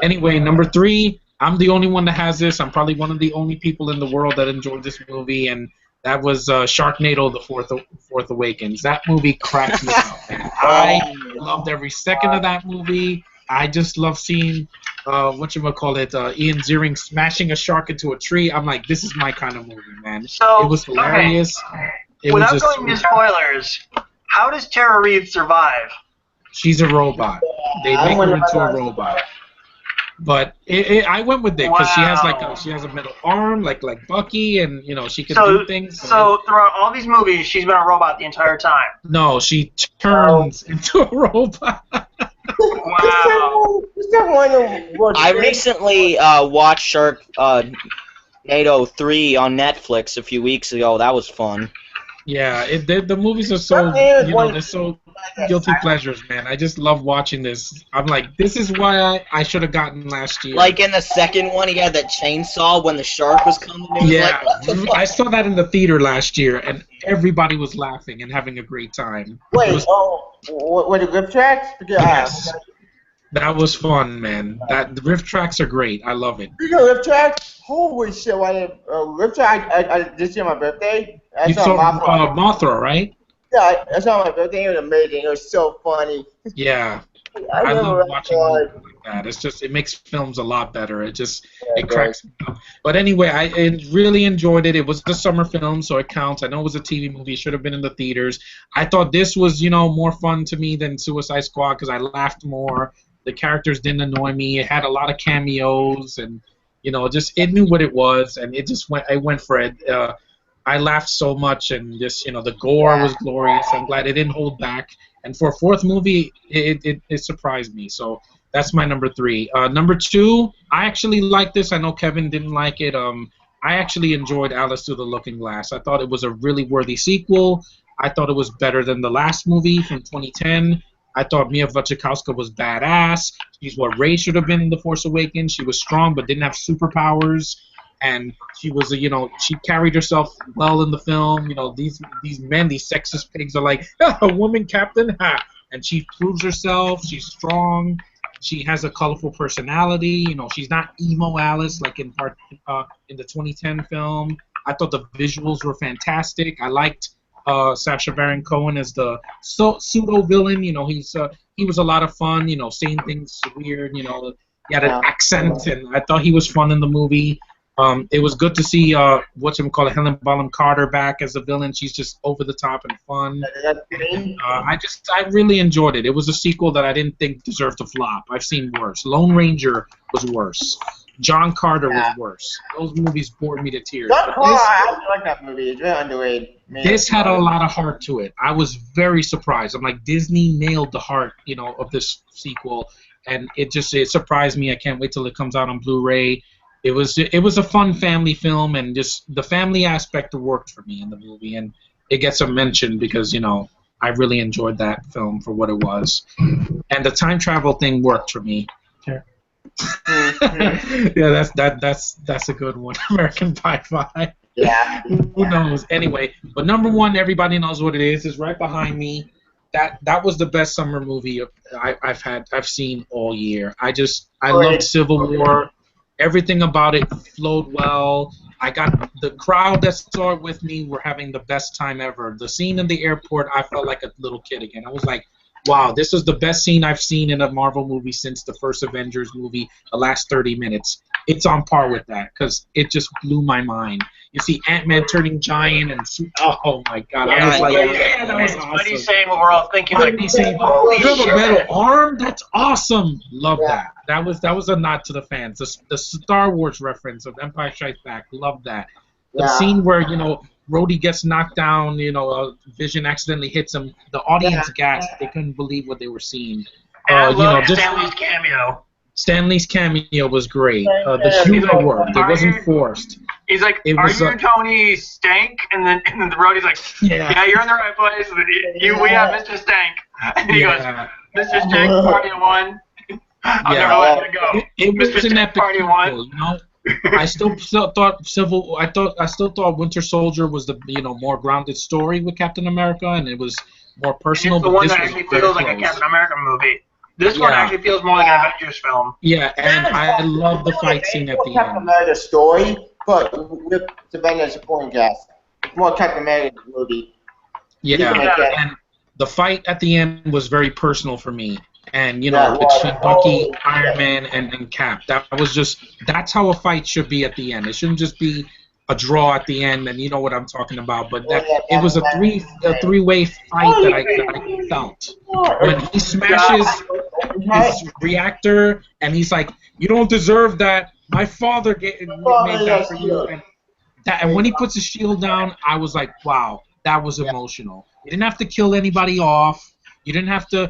anyway, number three, I'm the only one that has this. I'm probably one of the only people in the world that enjoyed this movie, and that was Sharknado: The Fourth Awakens. That movie cracked me up, man. I loved every second of that movie. I just love seeing whatchamacallit, Ian Ziering smashing a shark into a tree. I'm like, this is my kind of movie, man. So, It was hilarious. okay. It was Without just going into spoilers, how does Tara Reid survive? she's a robot. They make her into a robot. But I went with it because Wow. she has a middle arm like Bucky, and she can So, do things. so throughout all these movies, she's been a robot the entire time. No, she turns into a robot. Wow. I recently watched Sharknado 3 on Netflix a few weeks ago. That was fun. Yeah, the movies are so they're so guilty pleasures, man. I just love watching this. I'm like, this is why I should have gotten last year. Like in the second one, he had that chainsaw when the shark was coming. It was Yeah, like, what the fuck? I saw that in the theater last year, and everybody was laughing and having a great time. Wait, what the grip tracks? Yes, that was fun, man. The riff tracks are great. I love it. Speaking of grip tracks, holy shit! Grip track I did see on my birthday. I You saw saw Mothra. Mothra, right? Yeah, I saw my birthday. It was amazing. It was so funny. Yeah, I I never love watching realized. movies like that. It makes films a lot better. It Yeah, cracks me up. But anyway, I really enjoyed it. It was a summer film, so it counts. I know it was a TV movie. It should have been in the theaters. I thought this was, more fun to me than Suicide Squad because I laughed more. The characters didn't annoy me. It had a lot of cameos, and it knew what it was, and it went for it. I laughed so much, and just the gore was glorious. I'm glad it didn't hold back. And for a fourth movie, it surprised me. So that's my number three. Number two, I actually liked this. I know Kevin didn't like it. I actually enjoyed Alice Through the Looking Glass. I thought it was a really worthy sequel. I thought it was better than the last movie from 2010. I thought Mia Wasikowska was badass. She's what Rey should have been in The Force Awakens. She was strong but didn't have superpowers. And she was she carried herself well in the film. These men, these sexist pigs are like, a woman captain, ha! And she proves herself. She's strong. She has a colorful personality. She's not emo Alice like in the 2010 film. I thought the visuals were fantastic. I liked Sacha Baron Cohen as the pseudo villain. He was a lot of fun. Saying things weird. He had an accent, and I thought he was fun in the movie. It was good to see Helen Bonham Carter back as a villain. She's just over the top and fun. I really enjoyed it. It was a sequel that I didn't think deserved to flop. I've seen worse. Lone Ranger was worse. John Carter was worse. Those movies bored me to tears. I actually like that movie. It's very underrated. This had a lot of heart to it. I was very surprised. I'm like, Disney nailed the heart, of this sequel, and it surprised me. I can't wait till it comes out on Blu-ray. It was a fun family film, and just the family aspect worked for me in the movie, and it gets a mention because I really enjoyed that film for what it was, and the time travel thing worked for me. Sure. Yeah, that's a good one. American Pie 5. Yeah. Who knows? Anyway, but number one, everybody knows what it is. It's right behind me. That was the best summer movie I've seen all year. I loved Civil War. Everything about it flowed well. I got the crowd that saw it with me were having the best time ever. The scene in the airport, I felt like a little kid again. I was like, wow, this is the best scene I've seen in a Marvel movie since the first Avengers movie, the last 30 minutes. It's on par with that because it just blew my mind. You see Ant-Man turning giant and oh my god, I was like, yeah, that was awesome. Buddy saying what we're all thinking, like, Buddy saying, holy you have a shit. metal arm? That's awesome. Love that. That was a nod to the fans. The Star Wars reference of Empire Strikes Back. Love that. The scene where Rhodey gets knocked down. Vision accidentally hits him. The audience gasped. They couldn't believe what they were seeing. And I love Stanley's cameo. Stanley's cameo was great. The humor worked. It wasn't forced. He's like, "Are you Tony Stank?" And then the Rhodey's like, "Yeah, you're in the right place. We have Mr. Stank." And he goes, "Mr. Stank, party one." I'll never let it go. It was Mr. an epic Party sequel, I still thought Winter Soldier was the more grounded story with Captain America, and it was more personal. It's the one that actually feels like a Captain America movie. This one actually feels more like an Avengers film. Yeah, and I love the fight scene at the Captain end. America story, but with Savannah supporting cast. It's more Captain America movie. Yeah, and the fight at the end was very personal for me. And between Bucky, Iron Man, and Cap, that's how a fight should be at the end. It shouldn't just be a draw at the end, and you know what I'm talking about. But it was a three-way fight that I felt when he smashes his reactor, and he's like, "You don't deserve that. My father made that for you." And when he puts his shield down, I was like, "Wow, that was emotional." You didn't have to kill anybody off. You didn't have to,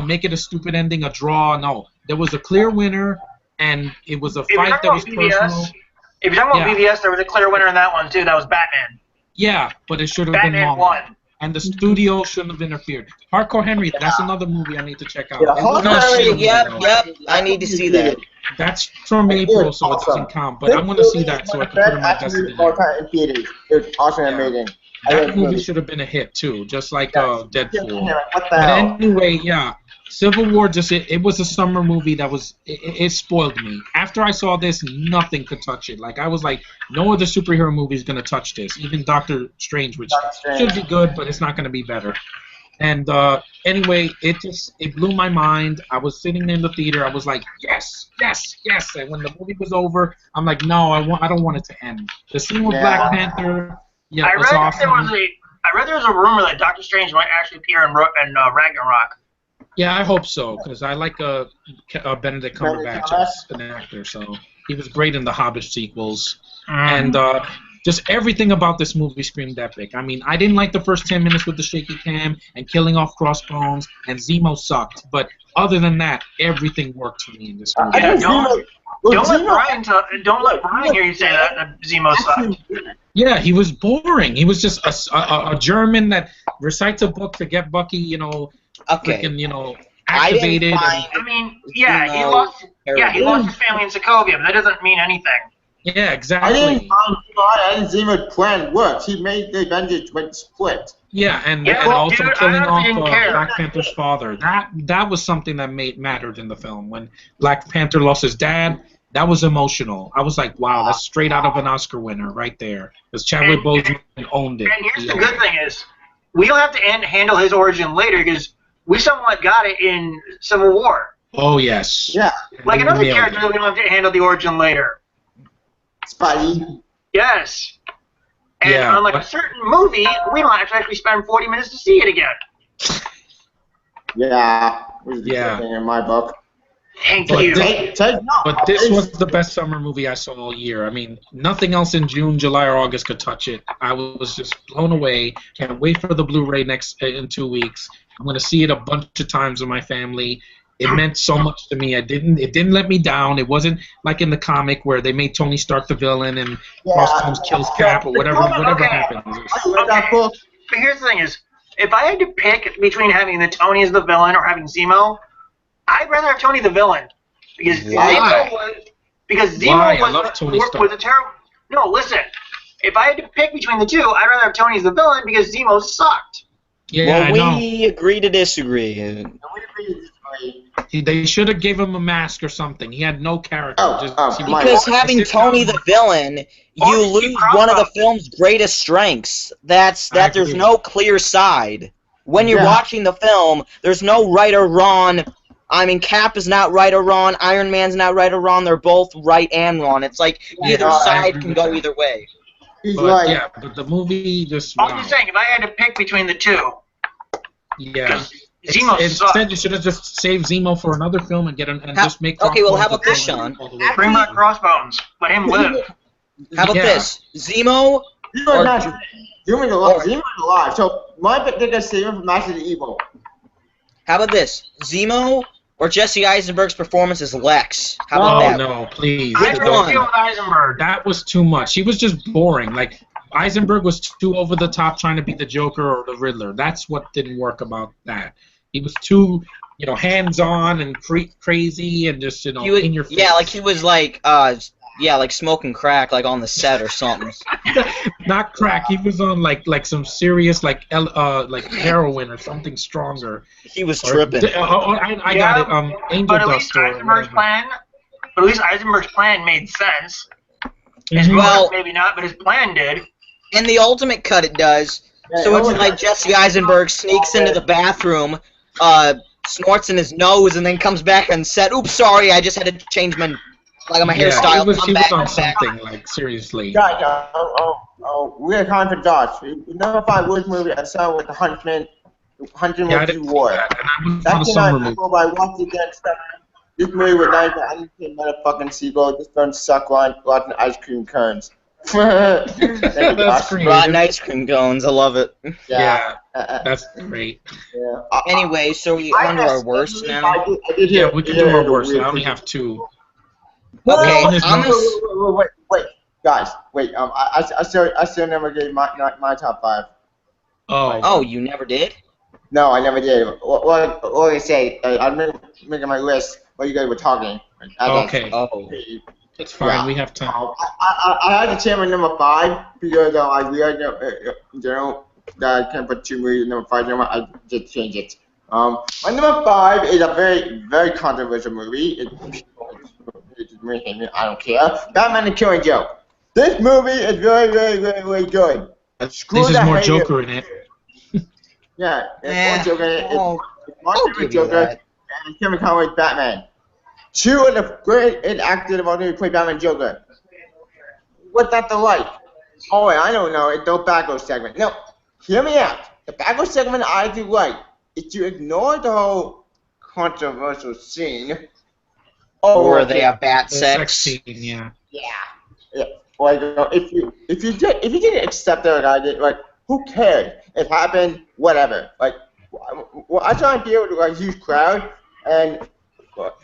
make it a stupid ending, a draw. No, there was a clear winner, and it was a fight that was personal. If you're talking about BVS, there was a clear winner in that one too. That was Batman. Yeah, but it should have been longer. Won. And the studio shouldn't have interfered. Hardcore Henry, that's another movie I need to check out. Yep, I need to see that. That's from April, so it doesn't count. But I'm going to see that so I can put it in my destiny. It was awesome and amazing. That movie should have been a hit too, just like Deadpool. What the But hell? anyway, Civil War it was a summer movie that it spoiled me. After I saw this, nothing could touch it. Like I was like, no other superhero movie is gonna touch this. Even Doctor Strange, which should be good, but it's not gonna be better. And anyway, it blew my mind. I was sitting in the theater. I was like, yes, yes, yes. And when the movie was over, I'm like, no, I don't want it to end. The scene with Black Panther. Yeah, I it was awesome. I read there was a rumor that Doctor Strange might actually appear in Ragnarok. Yeah, I hope so, because I like Benedict Cumberbatch as an actor, so he was great in the Hobbit sequels. And just everything about this movie screamed epic. I mean, I didn't like the first 10 minutes with the shaky cam and killing off Crossbones, and Zemo sucked. But other than that, everything worked for me in this movie. Don't let Brian hear you say that Zemo sucked. Yeah, he was boring. He was just a German that recites a book to get Bucky, freaking, activated. He lost his family in Sokovia, but that doesn't mean anything. Yeah, exactly. I didn't find Zemo's plan worked. He made the Avengers split. Yeah, and also killing off Black Panther's father. That was something that mattered in the film. When Black Panther lost his dad, that was emotional. I was like, wow, that's straight out of an Oscar winner right there. Because Chadwick Boseman owned it. And here's the good thing is, we don't have to handle his origin later because we somewhat got it in Civil War. Oh, yes. Yeah. Like another character that we don't have to handle the origin later. Spidey. Yes. And unlike a certain movie, we might actually spend 40 minutes to see it again. Yeah. It was the thing in my book. Thank you. But this was the best summer movie I saw all year. I mean, nothing else in June, July, or August could touch it. I was just blown away. Can't wait for the Blu-ray in 2 weeks. I'm going to see it a bunch of times with my family. It meant so much to me. It didn't let me down. It wasn't like in the comic where they made Tony Stark the villain and Crossbones kills Cap or whatever happens. Okay. But here's the thing is, if I had to pick between having the Tony as the villain or having Zemo, I'd rather have Tony the villain because Zemo was a terrible. No, listen. If I had to pick between the two, I'd rather have Tony as the villain because Zemo sucked. Yeah, well, we agree to disagree. They should have gave him a mask or something. He had no character. Oh, He my- Because having sit Tony down. the villain, Or you just keep lose one of the crossbow. film's greatest strengths. That's I that there's agree. no clear side. When you're Yeah. watching the film, there's no right or wrong. I mean, Cap is not right or wrong. Iron Man's not right or wrong. They're both right and wrong. It's like either I side agree can with go that. either way. He's But like, yeah, but the movie just I'm wow. just saying, if I had to pick between the two, Yeah. because Zemo Instead, sucks. you should have just saved Zemo for another film and How- just make. okay, well, how Crossbones about this, all the- Sean? all the way Bring through. back Crossbones. Let him live. How about Yeah. this? Zemo Zemo's or not. Zemo's alive. or- Zemo's alive. So my biggest statement from Master of the Evil. how about this? Zemo or Jesse Eisenberg's performance as Lex? How Oh about that? no, please! I Which don't one? feel with Eisenberg. That was too much. He was just boring. Like Eisenberg was too over the top, trying to be the Joker or the Riddler. That's what didn't work about that. He was too, hands on and crazy and just He was, in your face. yeah, like he was like like smoking crack like on the set or something. Not crack. He was on like some serious like heroin or something stronger. He was Or- tripping. I Yeah, got it. Angel But at dust least or Eisenberg's whatever. plan. But at least Eisenberg's plan made sense. His Mhm. Well- motive maybe not, but his plan did. In the ultimate cut, it does. So it's like Jesse Eisenberg sneaks into the bathroom, snorts in his nose, and then comes back and said, "Oops, sorry, I just had to change my hairstyle." He was Come back, on come back. something like seriously. Guys, we're calling for Josh. Number 5 Woods movie. I saw with the Huntsman. Huntsman Yeah, I with didn't you see war. that, and I went for the That's summer not movie. cool. I watched it again. This movie was nice. I didn't see another fucking sequel. This don't suck watching ice cream cones. Thank you, That's Josh. great. Rotten ice cream cones. I love it. Yeah, Uh, that's great. yeah. Anyway, so we on to our worst now. I did Yeah, hear- we can hear do our the worst. I weird only thing. have 2. Okay, One is I'm not- Wait, guys, wait. I still never gave my top 5. Oh, you never did? No, I never did. What I say? I'm making my list while you guys were talking. Okay. Oh. It's fine. Yeah. We have time. I had to change my number 5 because I realized in general that I can't put 2 movies in number 5. I just changed it. My number 5 is a very, very controversial movie. I don't care. Batman: The Killing Joke. This movie is very, very, very, very good. Screw This is the more haters. Joker in it. Yeah, it's more Joker. It's more I'll Joker, give you that. and Kevin Conroy's Batman. 2 of the great actors of all time who play Batman and Joker. What's that to like? Oh, wait, I don't know. It's the tobacco segment. No, hear me out. The tobacco segment I do like is to ignore the whole controversial scene. Oh, Or okay. they have bat The sex. scene, yeah. Yeah. Like, if you didn't accept it like I did, like, who cares? It happened, whatever. Like, well, I try and deal with like, a huge crowd, and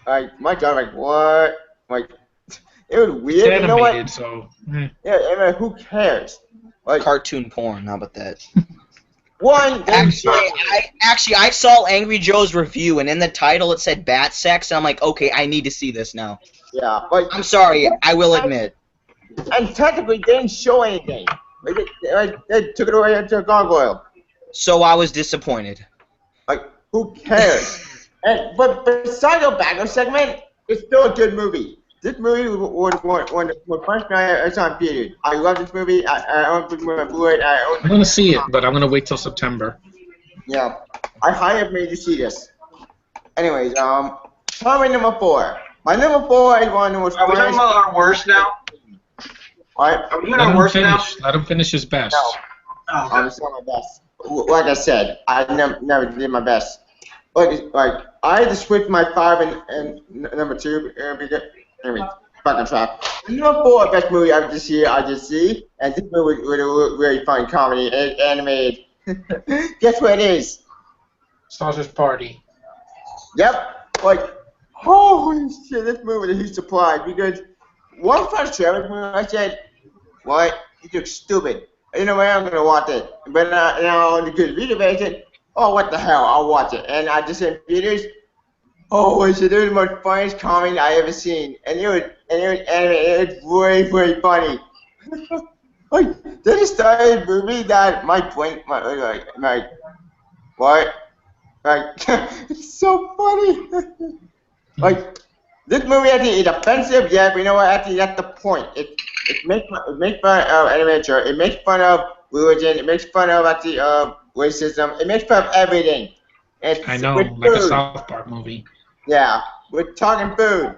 like my job, like, what? Like, it was It's weird. You know what? animated, so. Yeah, I mean, who cares? Like, Cartoon porn. How about that? one. Actually, I saw Angry Joe's review, and in the title it said bat sex, and I'm like, okay, I need to see this now. Yeah, but I'm sorry, I will admit. and technically they didn't show anything. They took it away into a gargoyle. So I was disappointed. Like, who cares? But besides the background segment, it's still a good movie. This movie was first night I saw in theaters. I love this movie. I own this movie on Blu-ray. I'm gonna see it, but I'm gonna wait till September. Yeah, I highly recommend you see this. Anyways, my number 4. My number 4 is one of the most. Are we talking about our worst now? Alright, Are we doing Let our him worst now? finish. Let him finish his best. No. Oh, I'm trying my best. Like I said, I never did my best. Like I had to switch my 5 and number 2. Anyway, back on track. Number 4 best movie I just see, and this movie was a really fun comedy, animated. Guess what it is? Sausage Party. Yep. Like, holy shit, this movie was a huge surprise because one first trailer I said, what? It looks stupid. You know what? I'm gonna watch it. But now on the good video version, oh, what the hell? I'll watch it. And I just in theaters. Oh, it was the most funniest comedy I ever seen, and it was animated. It was very, very funny. Like, they just started a movie that my what? Like, it's so funny. Like this movie actually is offensive, yeah, but you know what? Actually, that's the point. It makes fun of animature. It makes fun of religion. It makes fun of actually racism. It makes fun of everything. I It's with know, like a food. South Park movie. Yeah, we're talking food.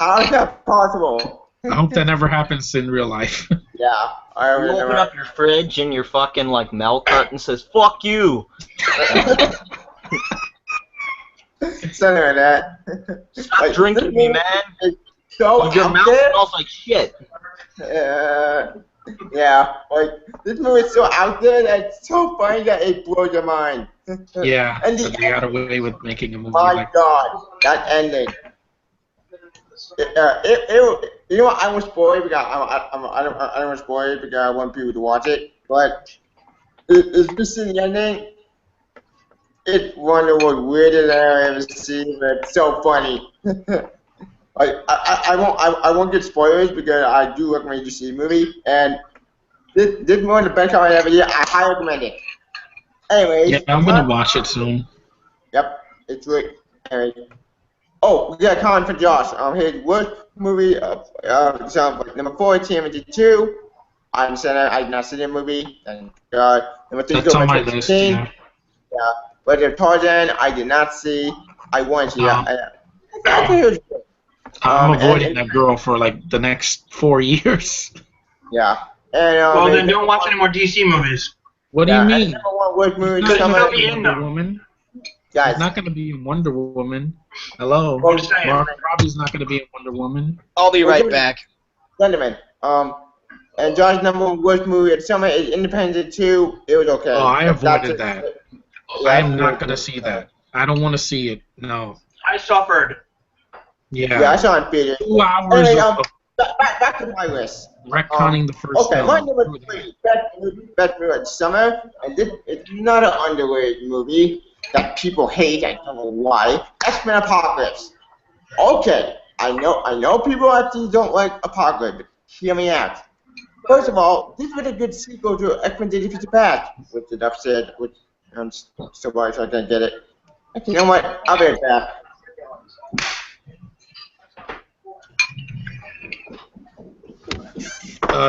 How is that possible? I hope that never happens in real life. Yeah, I You open remember. up your fridge and your fucking like milk carton says "fuck you." Something like that. Stop Like, drinking this me, movie man. is so Your out mouth there. smells like shit. Yeah, like this movie is so out there that it's so funny that it blows your mind. Yeah, And that the they got away with making a movie my like. God, that ending. You know what? I won't spoil it because I don't want to spoil it because I want people to watch it. But it's just in the ending. It's one of the most weirdest I've ever seen, but it's so funny. I won't get spoilers because I do recommend you see the movie. And this is one of the best comedy ever did. I highly recommend it. Yeah, Anyways, I'm gonna watch it soon. yep, it's great. Anyways. Oh, we got a comment for Josh. His worst movie so number 4, TMNT2. I'm saying I did not see the movie. Thank God. Number 3, That's Go on Back my list. 2016. Yeah. Yeah. But Tarzan, I did not see. I wanted to. Um, I think it was good. I'm avoiding And that girl for like the next 4 years. yeah. And Well, then and don't watch any more DC movies. What do you yeah, and mean? number 1 worst movie He's this not Because gonna summer. he'll be be in in Wonder them. Woman. Guys, He's not gonna be in Wonder Woman. Hello. well, just saying. Mark Robbie's not gonna be in Wonder Woman. I'll be Well, right good. back. gentlemen. And Josh's number 1 worst movie of the summer is Independence 2. It was okay. Oh, I That's avoided it. that. Yeah, I that's am the not worst gonna movie. see that. I don't want to see it. No. I suffered. Yeah, I Yeah. saw it in theater. 2 hours Anyway, of back to my list. retconning the first Okay, my film. number 3, best movie of the summer, and this is not an underrated movie that people hate. I don't know why. X-Men Apocalypse. Okay, I know people actually don't like Apocalypse. But hear me out. First of all, this was a good sequel to X-Men Days of Future Past, which is upset, which I'm so worried so I can't get it. Actually, you know what? I'll be right back.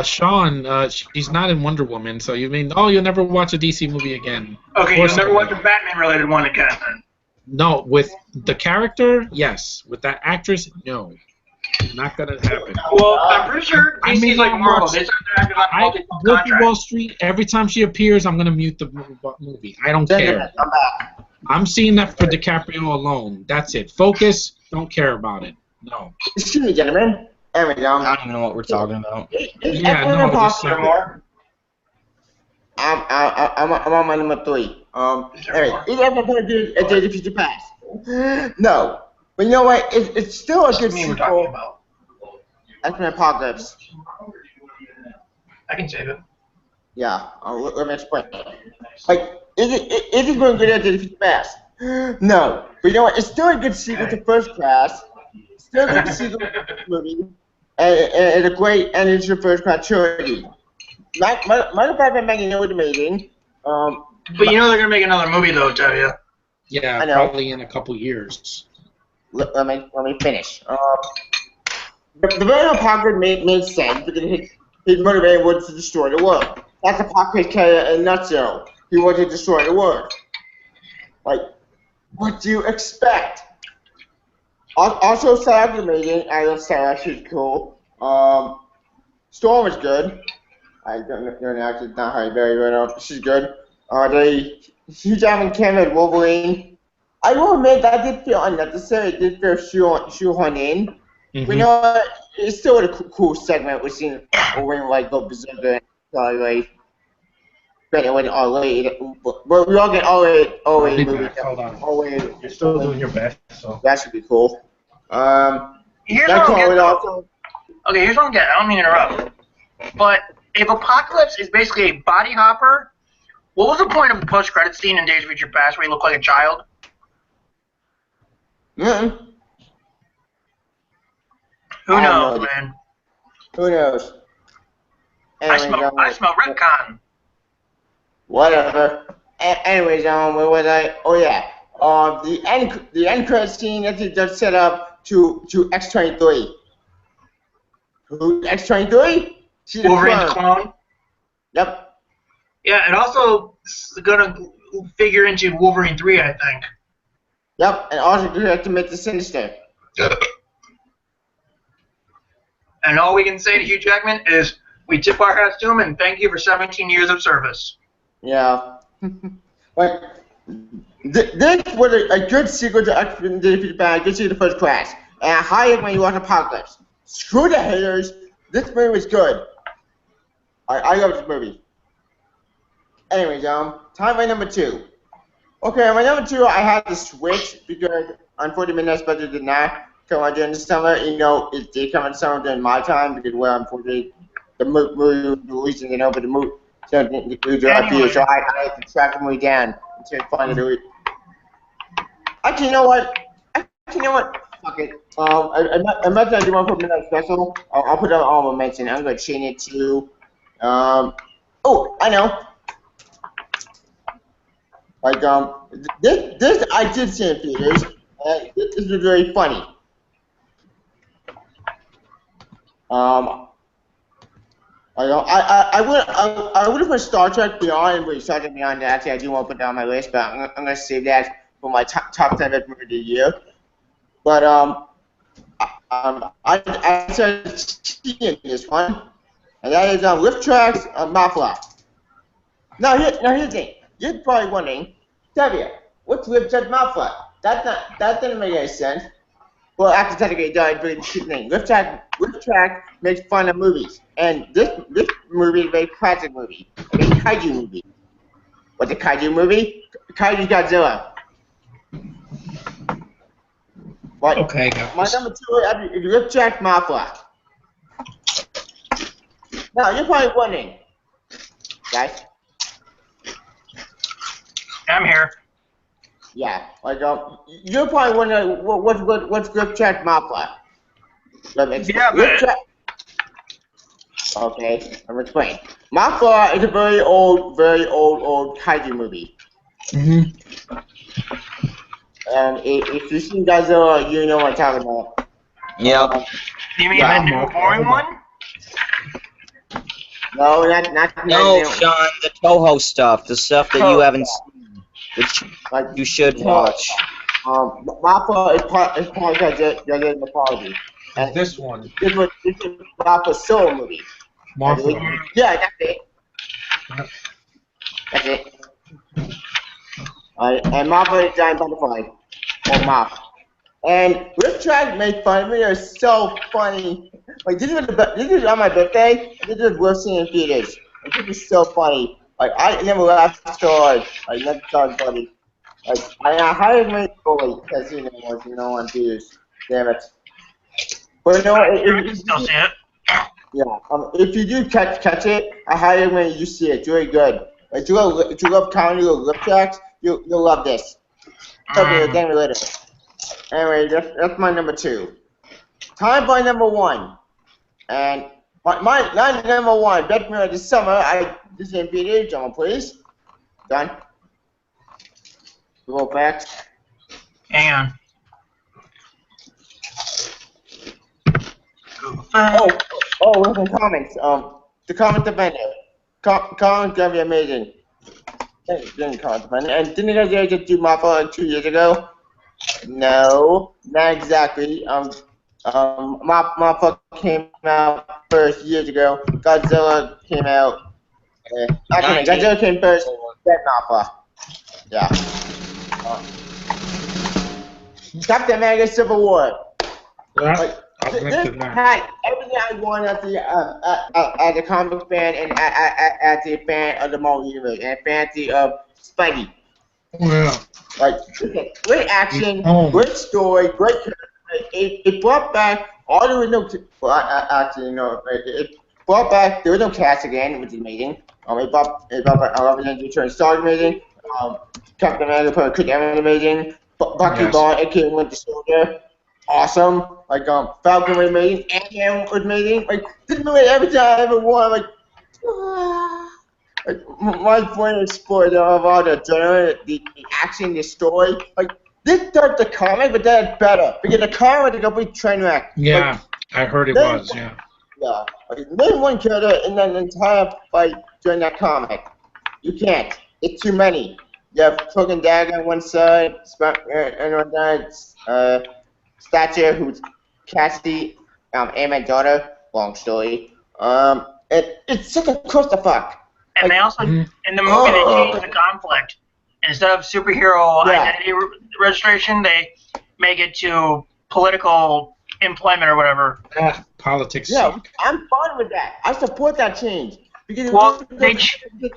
Sean, she's not in Wonder Woman, so you mean, oh, you'll never watch a DC movie again? Of Okay, course you'll never I watch will. a Batman-related one again. No, with the character, yes. With that actress, no. Not gonna happen. Well, I'm pretty sure I DC's may like not Marvel. watch- They sign their actors on I multi-film Wolf of contracts. Wall Street. Every time she appears, I'm gonna mute the movie. I don't Gentlemen, care. I'm back. I'm seeing that for DiCaprio alone. That's it. Focus. Don't care about it. No. Excuse me, gentlemen. There we go. I don't even know what we're talking about. Yeah, X-Men no, just Apocalypse. More? I'm on my number 3. Anyway, is ever going to do a Days of Future Past? No, but you know what? It's still a good Me we're talking sequel. about. X-Men Apocalypse. I can save it. Yeah, let me explain. Like, is it going to go to Days of Future Past? No, but you know what? It's still a good sequel to First Class. Still a good sequel to the movie, and a great ending to First Class trilogy. Michael Fassbender making it was amazing. But you know they're gonna make another movie though, Tevya. Yeah, I know. probably in a couple years. Let me finish. The very Apocalypse made sense because his motivation was to destroy the world. That's Apocalypse character in a nutshell. He wanted to destroy the world. Like, what do you expect? Also, Sarah's amazing. I love Sarah. She's cool. Storm is good. I don't know the actor's not Halle Berry, but she's good. Hugh Jackman came as Wolverine. I will admit that did feel unnecessary. It did feel shoehorned in. Mhm. We know it's still a cool segment. We've seen Wolverine like go berserker, like granted it wasn't all late, but we all get all I'll be movies. back. Hold on. All You're still doing your best, so. that should be cool. Here's That what I'm call it getting. also. Okay, here's what I'm getting. I don't mean to interrupt. But if Apocalypse is basically a body hopper, what was the point of the post-credit scene in Days of Future Past where he looked like a child? Mm-mm. Who I have no knows, idea. man? Who knows? I smell retcon. Whatever. Anyways, where was I? Oh yeah. The end credit scene that they just set up to X-23. Who X-23? She's a Wolverine's clone. clone. Yep. Yeah, and also gonna figure into Wolverine 3, I think. Yep. And also you have to make the Sinister. And all we can say to Hugh Jackman is, we tip our hats to him and thank you for 17 years of service. Yeah. But this was a good sequel to X-Men: Bad, good sequel to First Class. And I highly recommend you watch Apocalypse. Screw the haters. This movie was good. I love this movie. Anyways, time for number 2. Okay, my number 2, I had to switch because unfortunately Midnight Special did not come out during the summer. You know, it did come out in the summer during my time because, well, unfortunately, the movie released in but the movie didn't Anyway. so I had to track the movie down until I find it. Actually, you know what? Fuck it. I'm not gonna do one for Midnight Special. I'll put it on honorable mention. I'm gonna change it to, oh, I know. Like, this I did see in theaters, and this was very funny. I would have put Star Trek Beyond, but Star Trek Beyond, actually, I do want to put that on my list, but I'm gonna save that for my top 10 movie of the year. But, I started seeing this one, and that is, Lift Tracks, Mafia. Now here's the thing. You're probably wondering, Tevya, what's Lift Track Mafia? That didn't make any sense. Well, after technically it does, but it's the thing. Lift Track makes fun of movies. And this movie is a very classic movie. A very kaiju movie. What's a kaiju movie? Kaiju Godzilla. But Okay, my guys. number 2 is Lift Track Mafia. Now, you're probably wondering, guys. I'm here. Yeah, like you're probably wondering what's Grip Track Mafia. Yeah, Grip but Track. Okay, I'm explaining. Mafia is a very old kaiju movie. If you've seen Godzilla, you know what I'm talking about. Yep. you mean Yeah, the new boring one? No, not No, not- Sean, the Toho stuff, the stuff that you haven't seen, which like you should watch. Mafia is part of Godzilla mythology. And This one, this was Mafia's solo movie. Mafia. Yeah, that's it. That's it. And Mafia is Giant Butterfly. Or Mafia. And Riff Track made fun of me. It was so funny. Like this was on my birthday. This was worth seeing in theaters. Like, this was so funny. Like I never laughed so hard. Like never so funny. Like I hired my boy because on theaters. Damn it. But I can still see it. if you do catch it, I highly recommend you see it. It's really good. Like, if you love comedy or lip tracks, you'll love this. Okay, again later. Anyway, that's my number 2. Time for number 1. And my number 1, best movie this summer, I just in theaters, John, please. Done. Go back. Hang on. With the comments. The comment defender. Comment gonna be amazing. Didn't comment defender. And didn't you guys just do Mafia 2 years ago? No, not exactly. Mafia came out first years ago. Godzilla came out. Godzilla came first. Then Mafia. Yeah. Captain America: Civil War. Yeah, This had everything I wanted as a comic fan and as a fan of the Marvel Universe and a fan of Spidey. yeah. Like, great action, Oh. great story, great character. It brought back all the original. Well, actually, no, it brought back the original cast again, which is amazing. It brought back Robert Return Star amazing. Captain America, Chris Evans amazing. Bucky Yes. Barnes, aka Winter Soldier, awesome. Like Falcon was amazing. Ant-Man was amazing. Like this movie every time I ever won, like my point is sport of all the genre, the action, the story. Like This does the comic, but that's better because the comic was a complete train wreck. Yeah, I heard it was. Yeah. Yeah. Name one character in an entire fight during that comic. You can't. It's too many. You have Cloak and Dagger on one side, and on that, Statue, who's Cassie, Ant-Man's daughter. Long story. It's such a clusterfuck. And they also, in the movie, they changed the conflict. Instead of superhero identity registration, they make it to political employment or whatever. Politics. Yeah, I'm fine with that. I support that change. Because they changed it,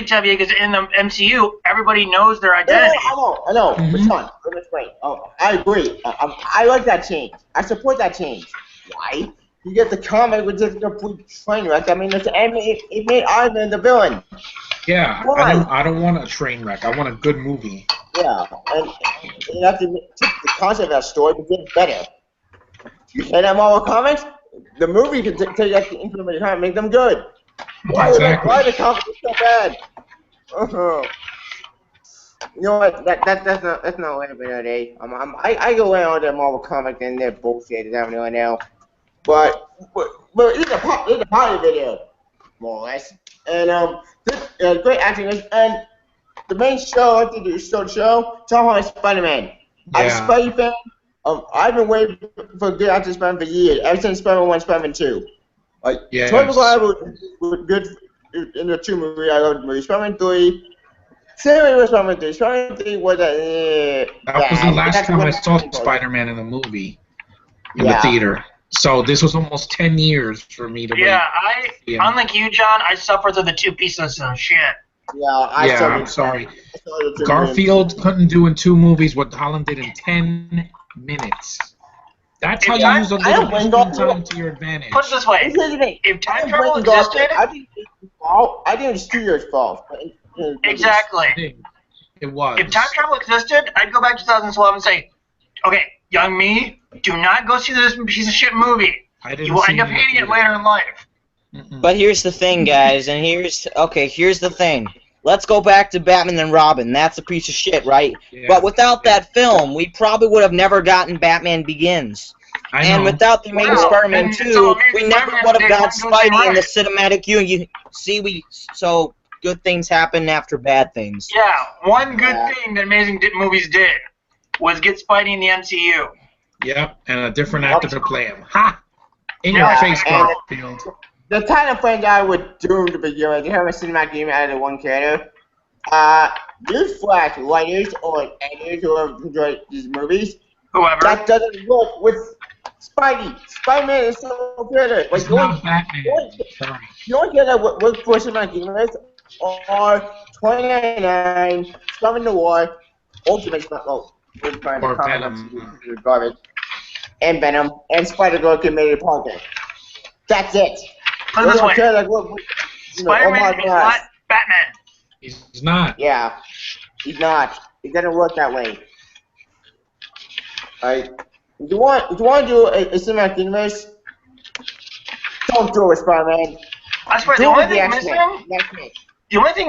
Tevya, because in the MCU, everybody knows their identity. I know. But Sean, let me explain. I agree. I like that change. I support that change. Why? You get the comic with just a complete train wreck. I mean, it made Iron Man the villain. Yeah, I don't want a train wreck. I want a good movie. Yeah, and you have to take the concept of that story, but get it better. You say that Marvel Comics, the movie can take that information and make them good. Why the comics so bad? You know what? That's not what happened today. I go around all the Marvel Comics and they're bullshit. I don't know now. But it's a party video, more or less. And this great acting and the main show after the show Tom Holland's Spider-Man. I'm a Spidey fan. I've been waiting for a good actor Spider-Man for years. Ever since Spider-Man 1, Spider-Man 2. Like Tobey Maguire was good in the 2 movies. I loved the movie. Spider-Man 3. Same with Spider-Man 3. Spider-Man 3 was that was the last time I saw Spider-Man in a movie in the theater. So this was almost 10 years for me to wait. Unlike you, John, I suffered through the 2 pieces of shit. I'm sorry. Garfield couldn't do in 2 movies what Holland did in 10 minutes. That's how you use a little bit time to your advantage. Put it this way: if time travel existed, I think it's studios' fault. Exactly. It was. If time travel existed, I'd go back to 2012 and say, okay, young me, do not go see this piece of shit movie. You will end up hating it later in life. But here's the thing, guys, and here's the thing. Let's go back to Batman and Robin. That's a piece of shit, right? Yeah. But without that film, we probably would have never gotten Batman Begins. And without the main Spider-Man 2, we never would have got Spidey in the cinematic universe. So good things happen after bad things. Yeah, one good thing that amazing movies did was get Spidey in the MCU. Yep, and a different actor to play him. Ha! In your face, Garfield. The title franchise was doomed to begin with. You have a cinematic universe out of the one character. Newsflash, writers or editors who have enjoyed these movies. Whoever. That doesn't work with Spidey. Spider-Man is so good. Like, not Batman. The only character that works for cinematic universe are 2099, Spider-Man Noir, Ultimate Spider-Man, or Venom. Garbage, and Venom, and Spider-Girl committed Parker. That's it. Put it this way. Spider-Man is not Batman. He's not. Yeah, he's not. It doesn't work that way. Alright. If you want to do a cinematic universe, don't do it with Spider-Man. I swear, the only thing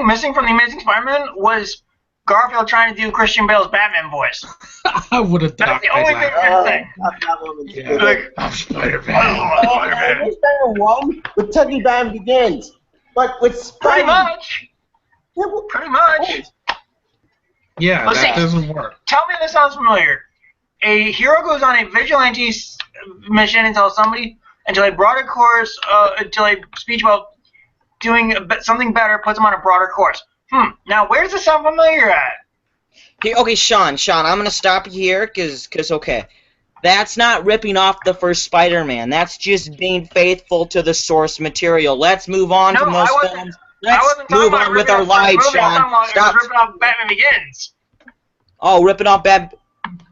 missing from the Amazing Spider-Man was Garfield trying to do Christian Bale's Batman voice. I would have died. That's the only thing missing. I'm Spider-Man. Spider-Man 1 with Teddy Batman Begins, but with Spidey. Pretty much. Yeah, that doesn't work. Tell me if this sounds familiar. A hero goes on a vigilante mission until a broader course, until a speech about doing something better puts him on a broader course. Now, where does this sound familiar at? Okay, Sean, I'm gonna stop you here, cause okay, that's not ripping off the first Spider-Man. That's just being faithful to the source material. Let's move on from those films. Let's move on with our lives, Sean. Stop ripping off Batman Begins. Oh, ripping off Batman.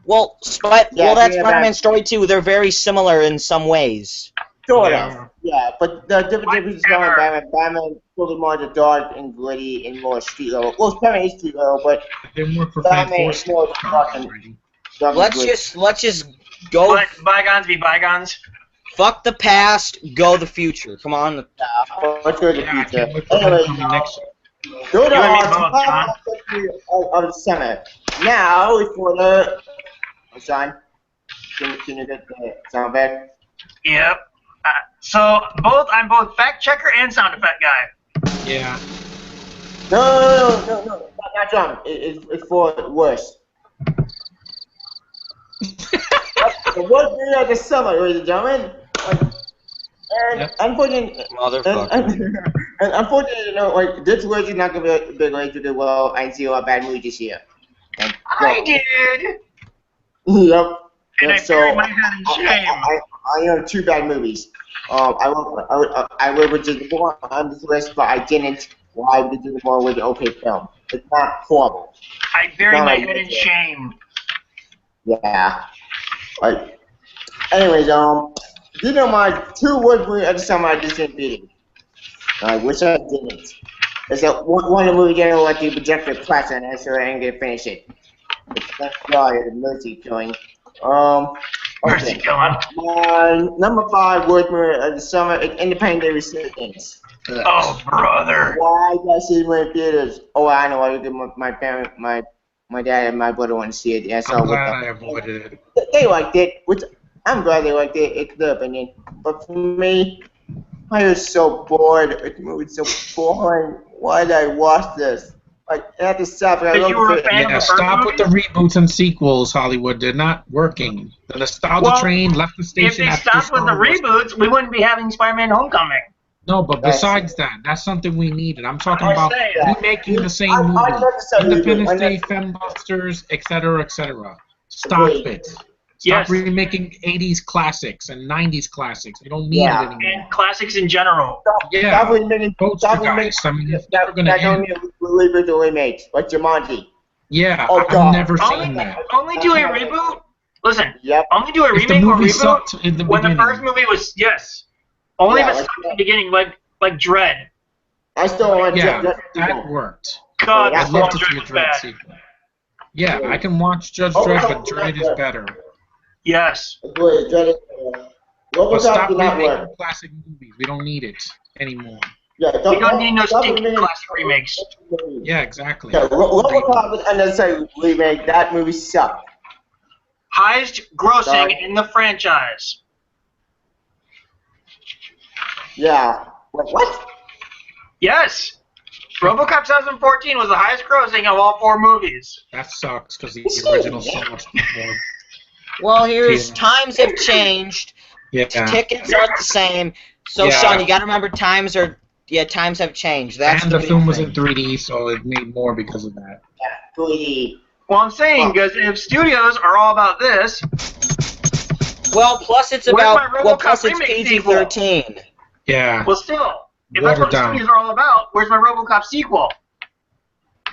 Well, that's Spider-Man's story too. They're very similar in some ways. Sort of. Yeah, but the difference is Batman is totally more the dark and gritty and more street level. Well, Spider-Man is street level, but Batman is more fucking. Let's just go. Let bygones be bygones. Fuck the past, go the future. Come on. Let's go to the future. Anyway, go to of the summer. now for the Sean. Can you get the sound back? Yep. So I'm both fact checker and sound effect guy. Yeah. No, not John. It's for worse. The worst movie of the summer, ladies and gentlemen. And Yep. unfortunately, Motherfucker. and unfortunately, like this version is not gonna be going to do well. I see a lot of bad movies this year. Thank I God. did. Yep. And I So buried my head in shame. I have two bad movies. I will just more on this list, but I didn't. Why? Because it's more with the okay film. It's not horrible. I buried not my like head in this. shame. Yeah. Like. Anyways, these are my two worst movies of the summer I just didn't beat it. I wish I didn't. It's that one of the movies I don't want to project the class on it, so I ain't gonna finish it. Thank God, the mercy killing. Mercy Okay. killing. My number 5 worst movie of the summer is Independent Resistance. Oh, brother. Why did I see it in theaters? Oh, I know. I did. My parent, my dad and my brother want to see it. Yeah, so I'm glad I avoided it. they liked it, which I'm glad they liked it. It's their opinion. But for me, I was so bored. The movie was so boring. Why did I watch this? Like, I had to stop. I Because you were a looked at fan it. of Yeah, the first stop with the movie? reboots and sequels, Hollywood. They're not working. The nostalgia Well, train left the If station they after stopped with the Star Wars. reboots, we wouldn't be having Spider-Man Homecoming. No, but That's- besides that, that's something we needed. I'm talking I about say remaking the same I movie. never said reboot. Independence I Day, never- Fembusters, etc., etc. Stop Agreed. it. Stop Yes. remaking 80s classics and 90s classics. We don't need Yeah. it anymore. And classics in general. Yeah. Stop remaking. Poster Stop guys. remaking. I mean, it's never going to That don't end. need reboot or remakes, like Jumanji. Yeah, Oh, I've God. never Only, seen that. only do a reboot. Listen, Yep. only do a If the remake or movie reboot sucked in the when the beginning. first movie was Only Yeah, if it like sucked that. in the beginning, like Dread. I still want Yeah, Judge that worked. God, Yeah, that's I'd love one to Dread see a was Dredd bad. sequel. Yeah, I can watch Judge Oh, Dredd, oh, but Dredd is yeah. better. Yes. Good. Judge. But RoboCop stop did not remaking work. classic movies. We don't need it anymore. Yeah, We don't need no stop stinking remaking- classic remakes. Yeah, exactly. Yeah, RoboCop was unnecessary remake. That movie sucked. Highest grossing Sorry. in the franchise. Yeah. What? Yes. RoboCop 2014 was the highest grossing of all 4 movies. That sucks because the It's original's so so much more. Well, here's Yeah. times have changed. Yeah. Tickets aren't the same. So, Yeah. Sean, you got to remember times have changed. That's And the big film was thing. in 3D, so it made more because of that. 3D. Well, I'm saying, because if studios are all about this, Well, plus it's Where's about my well, RoboCop plus it's remake PG-13. Yeah. well, still, if that's Watered what down. studios are all about, where's my RoboCop sequel?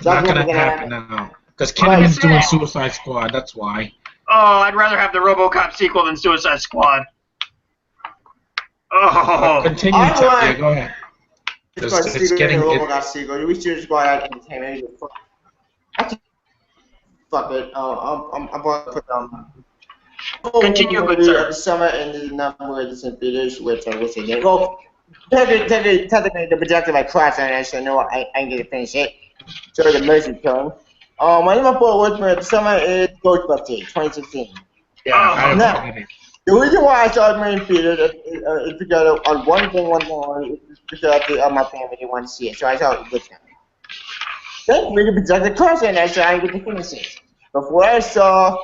Not That's gonna never happen now. Because Kinnaman's doing Suicide Squad, that's why. Oh, I'd rather have the RoboCop sequel than Suicide Squad. Oh, Continue, I Tevya, want- go ahead. It's getting... RoboCop sequel. We should just go out and entertainment. Fuck it. I'm going to put Continue, good movie sir. of the summer and the number of the theaters, which I was saying. Well, technically, the projected my class on it, so no, I ain't gonna finish it. So the mercy killing. My number 4 worst movie of the summer is Ghostbusters 2016. Yeah, I No. avoided it. The reason why I saw it in theaters is because on one thing only, is because my family didn't want to see it, so I saw it with them. Thankfully, the projected class on it, so I didn't get to finish it. Before I saw.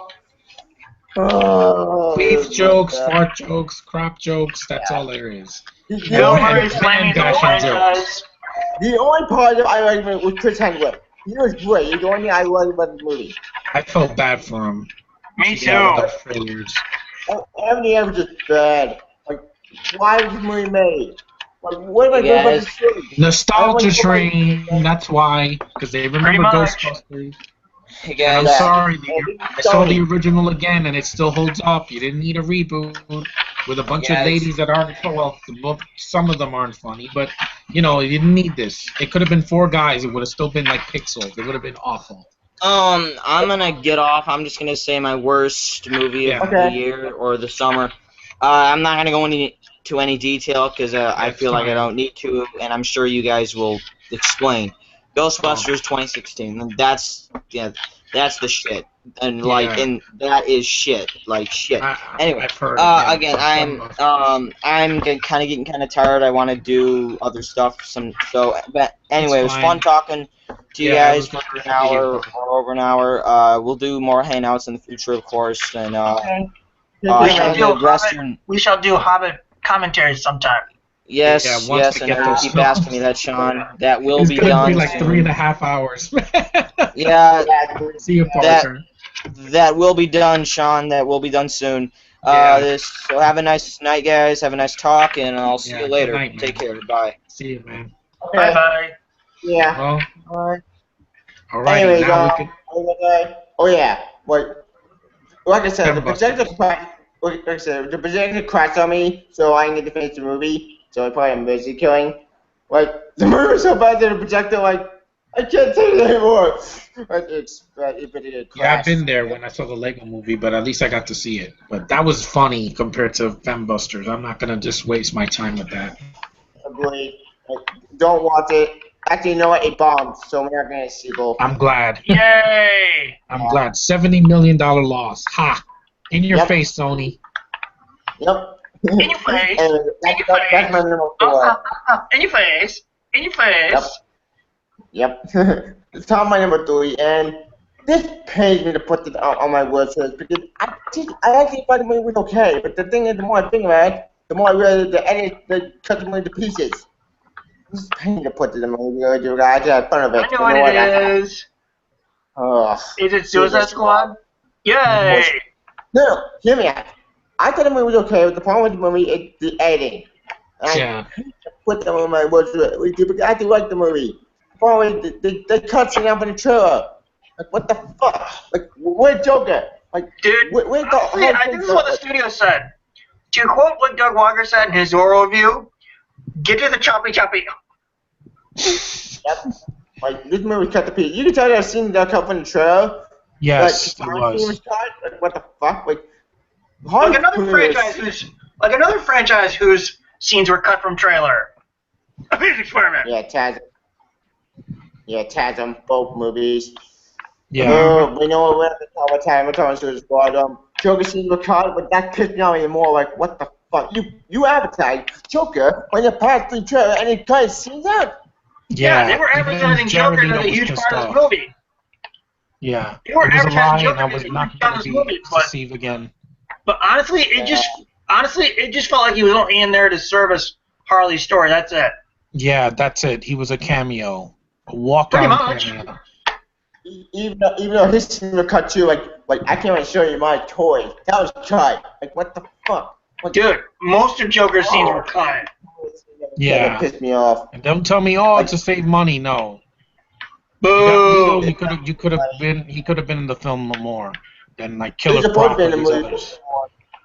Beef jokes, fart jokes, crap jokes, that's all there is. Bill and- Murray's slamming the bashing franchise. The only part that I liked was Chris Hemsworth. He was great. He's the only thing I liked about the movie. I felt bad for him. Me Yeah, too. with those trailers. Everything else was just bad. Like, why was this movie made? Like, what am I doing about Yes. this story? Nostalgia train, that's why. Because they remember much. Ghostbusters. Hey, And I'm guys. sorry, And I saw the original again, and it still holds up. You didn't need a reboot with a bunch of Yes. ladies that aren't, well, some of them aren't funny, but, you know, you didn't need this. It could have been 4 guys. It would have still been like Pixels. It would have been awful. I'm gonna get off. I'm just gonna say my worst movie of Okay. the year or the summer. I'm not gonna go into any detail because I That's feel like I fine. don't need to, and I'm sure you guys will explain. Ghostbusters 2016. That's That's the shit. And Yeah. and that is shit. Like shit. Anyway, I've heard again. again, I'm kind of getting kind of tired. I want to do other stuff. But It's anyway, it was fun fine. talking to you Yeah, it was guys good for an to have you hour here. or over an hour. We'll do more hangouts in the future, of course. And Okay. We Yeah, shall man. do the rest Hobbit. We shall do Hobbit commentaries sometime. Yeah, yes, once I and I get know you those keep asking me films. that, Sean. That will It's be gonna be done like three and soon. a half hours. Yeah, Yeah, See you, that Parker. that will be done, Sean. That will be done soon. Yeah. So have a nice night, guys. Have a nice talk, and I'll see you Yeah. Good later. night, Take man. care. Bye. See you, man. Bye okay. bye. Yeah. Well, Alright. alrighty. Anyways, Now we could. oh yeah. Like I said, the projector Gunbusters. crashed. Like I said, the projector crashed on me, so I didn't get to finish the movie. So I probably am busy killing. Like the movie was so bad that the projector, like, I can't take it anymore. It Yeah, I've crashed. been there when I saw the Lego movie, but at least I got to see it. But that was funny compared to Fembusters. I'm not gonna just waste my time with that. Agreed. Like, don't watch it. Actually, you know what? It bombed, so we're not gonna get a sequel. I'm glad. Yay! I'm glad. $70 million loss. Ha! In your Yep. face, Sony. Yep. In your face. And In your that's face. my number 4. In your face. In your face. Yep. It's time my number 3, and this pains me to put it on my word list because I actually thought the movie was okay, but the thing is, the more I think about it, the more I realize the edit, they cut the movie to pieces. It's pain to put it in the movie. I just had fun of it. I know what it is. Ugh. Is it Suicide Squad? Yay! No, hear me out. I thought the movie was okay, but the problem with the movie is the editing. And Yeah. I put them on my watch list because I do like the movie. The problem is they cut scene out in the trailer. Like, what the fuck? Like, where's Joker? Like, Dude, where's the honestly, I think this is what the studio said. To quote what Doug Walker said in his oral review, get to the choppy choppy. Yep. Like, this movie cut the piece. You can tell that scene that cut from the trailer. Yes, Like, it the scene was. cut. Like, what the fuck? Like Another franchise whose scenes were cut from trailer. A physics experiment. Yeah, Taz. Yeah, Taz on both movies. Yeah. We know we're at the top of time. We're talking Suicide Squad. Joker scenes were cut, but that pissed me off even more. Like, what the fuck? You advertise Joker when you pass the trailer and it cut his scenes out. Yeah, they were even advertising Jared Joker as Leto a was huge pissed part of off. this movie. Yeah. They were It was a lie, advertising and I Joker was as a not huge part going of to this be movie, but deceived again. honestly, it just felt like he was only in there to service Harley's story. That's it. Yeah, that's it. He was a cameo. A Pretty walk-on much. cameo. Even though his scenes were cut too, like I can't even show you my toy. That was cut. Like, what the fuck? Like, Dude, most of Joker's scenes were cut. Yeah. That pissed me off. And don't tell me, oh, to save money. No. Boo! He could have been in the film more than like He's Killer supposed to Croc be or in the these movie. others.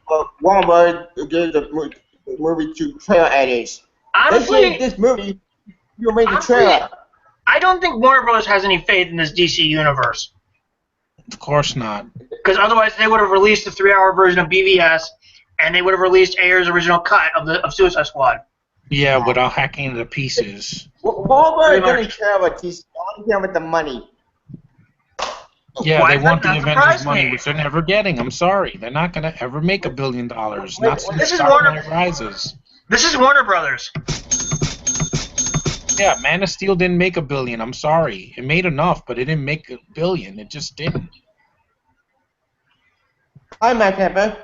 But Warner Bros. Gave the movie to trailer editors. They Honestly, gave this movie, you made the honestly, trailer. I don't think Warner Bros. Has any faith in this DC universe. Of course not. Because otherwise they would have released the 3-hour version of BVS, and they would have released Ayer's original cut of Suicide Squad. Yeah, without hacking it to pieces. Warner Bros. Doesn't care about DC. They only care about the money. Yeah, Why they does want that the not Avengers surprise money, me? which they're never getting. I'm sorry. They're not going to ever make $1 billion. Not since This is Dark Warner- Knight Rises. This is Warner Brothers. Yeah, Man of Steel didn't make $1 billion. I'm sorry. It made enough, but it didn't make $1 billion. It just didn't. Hi, Matt Pepper.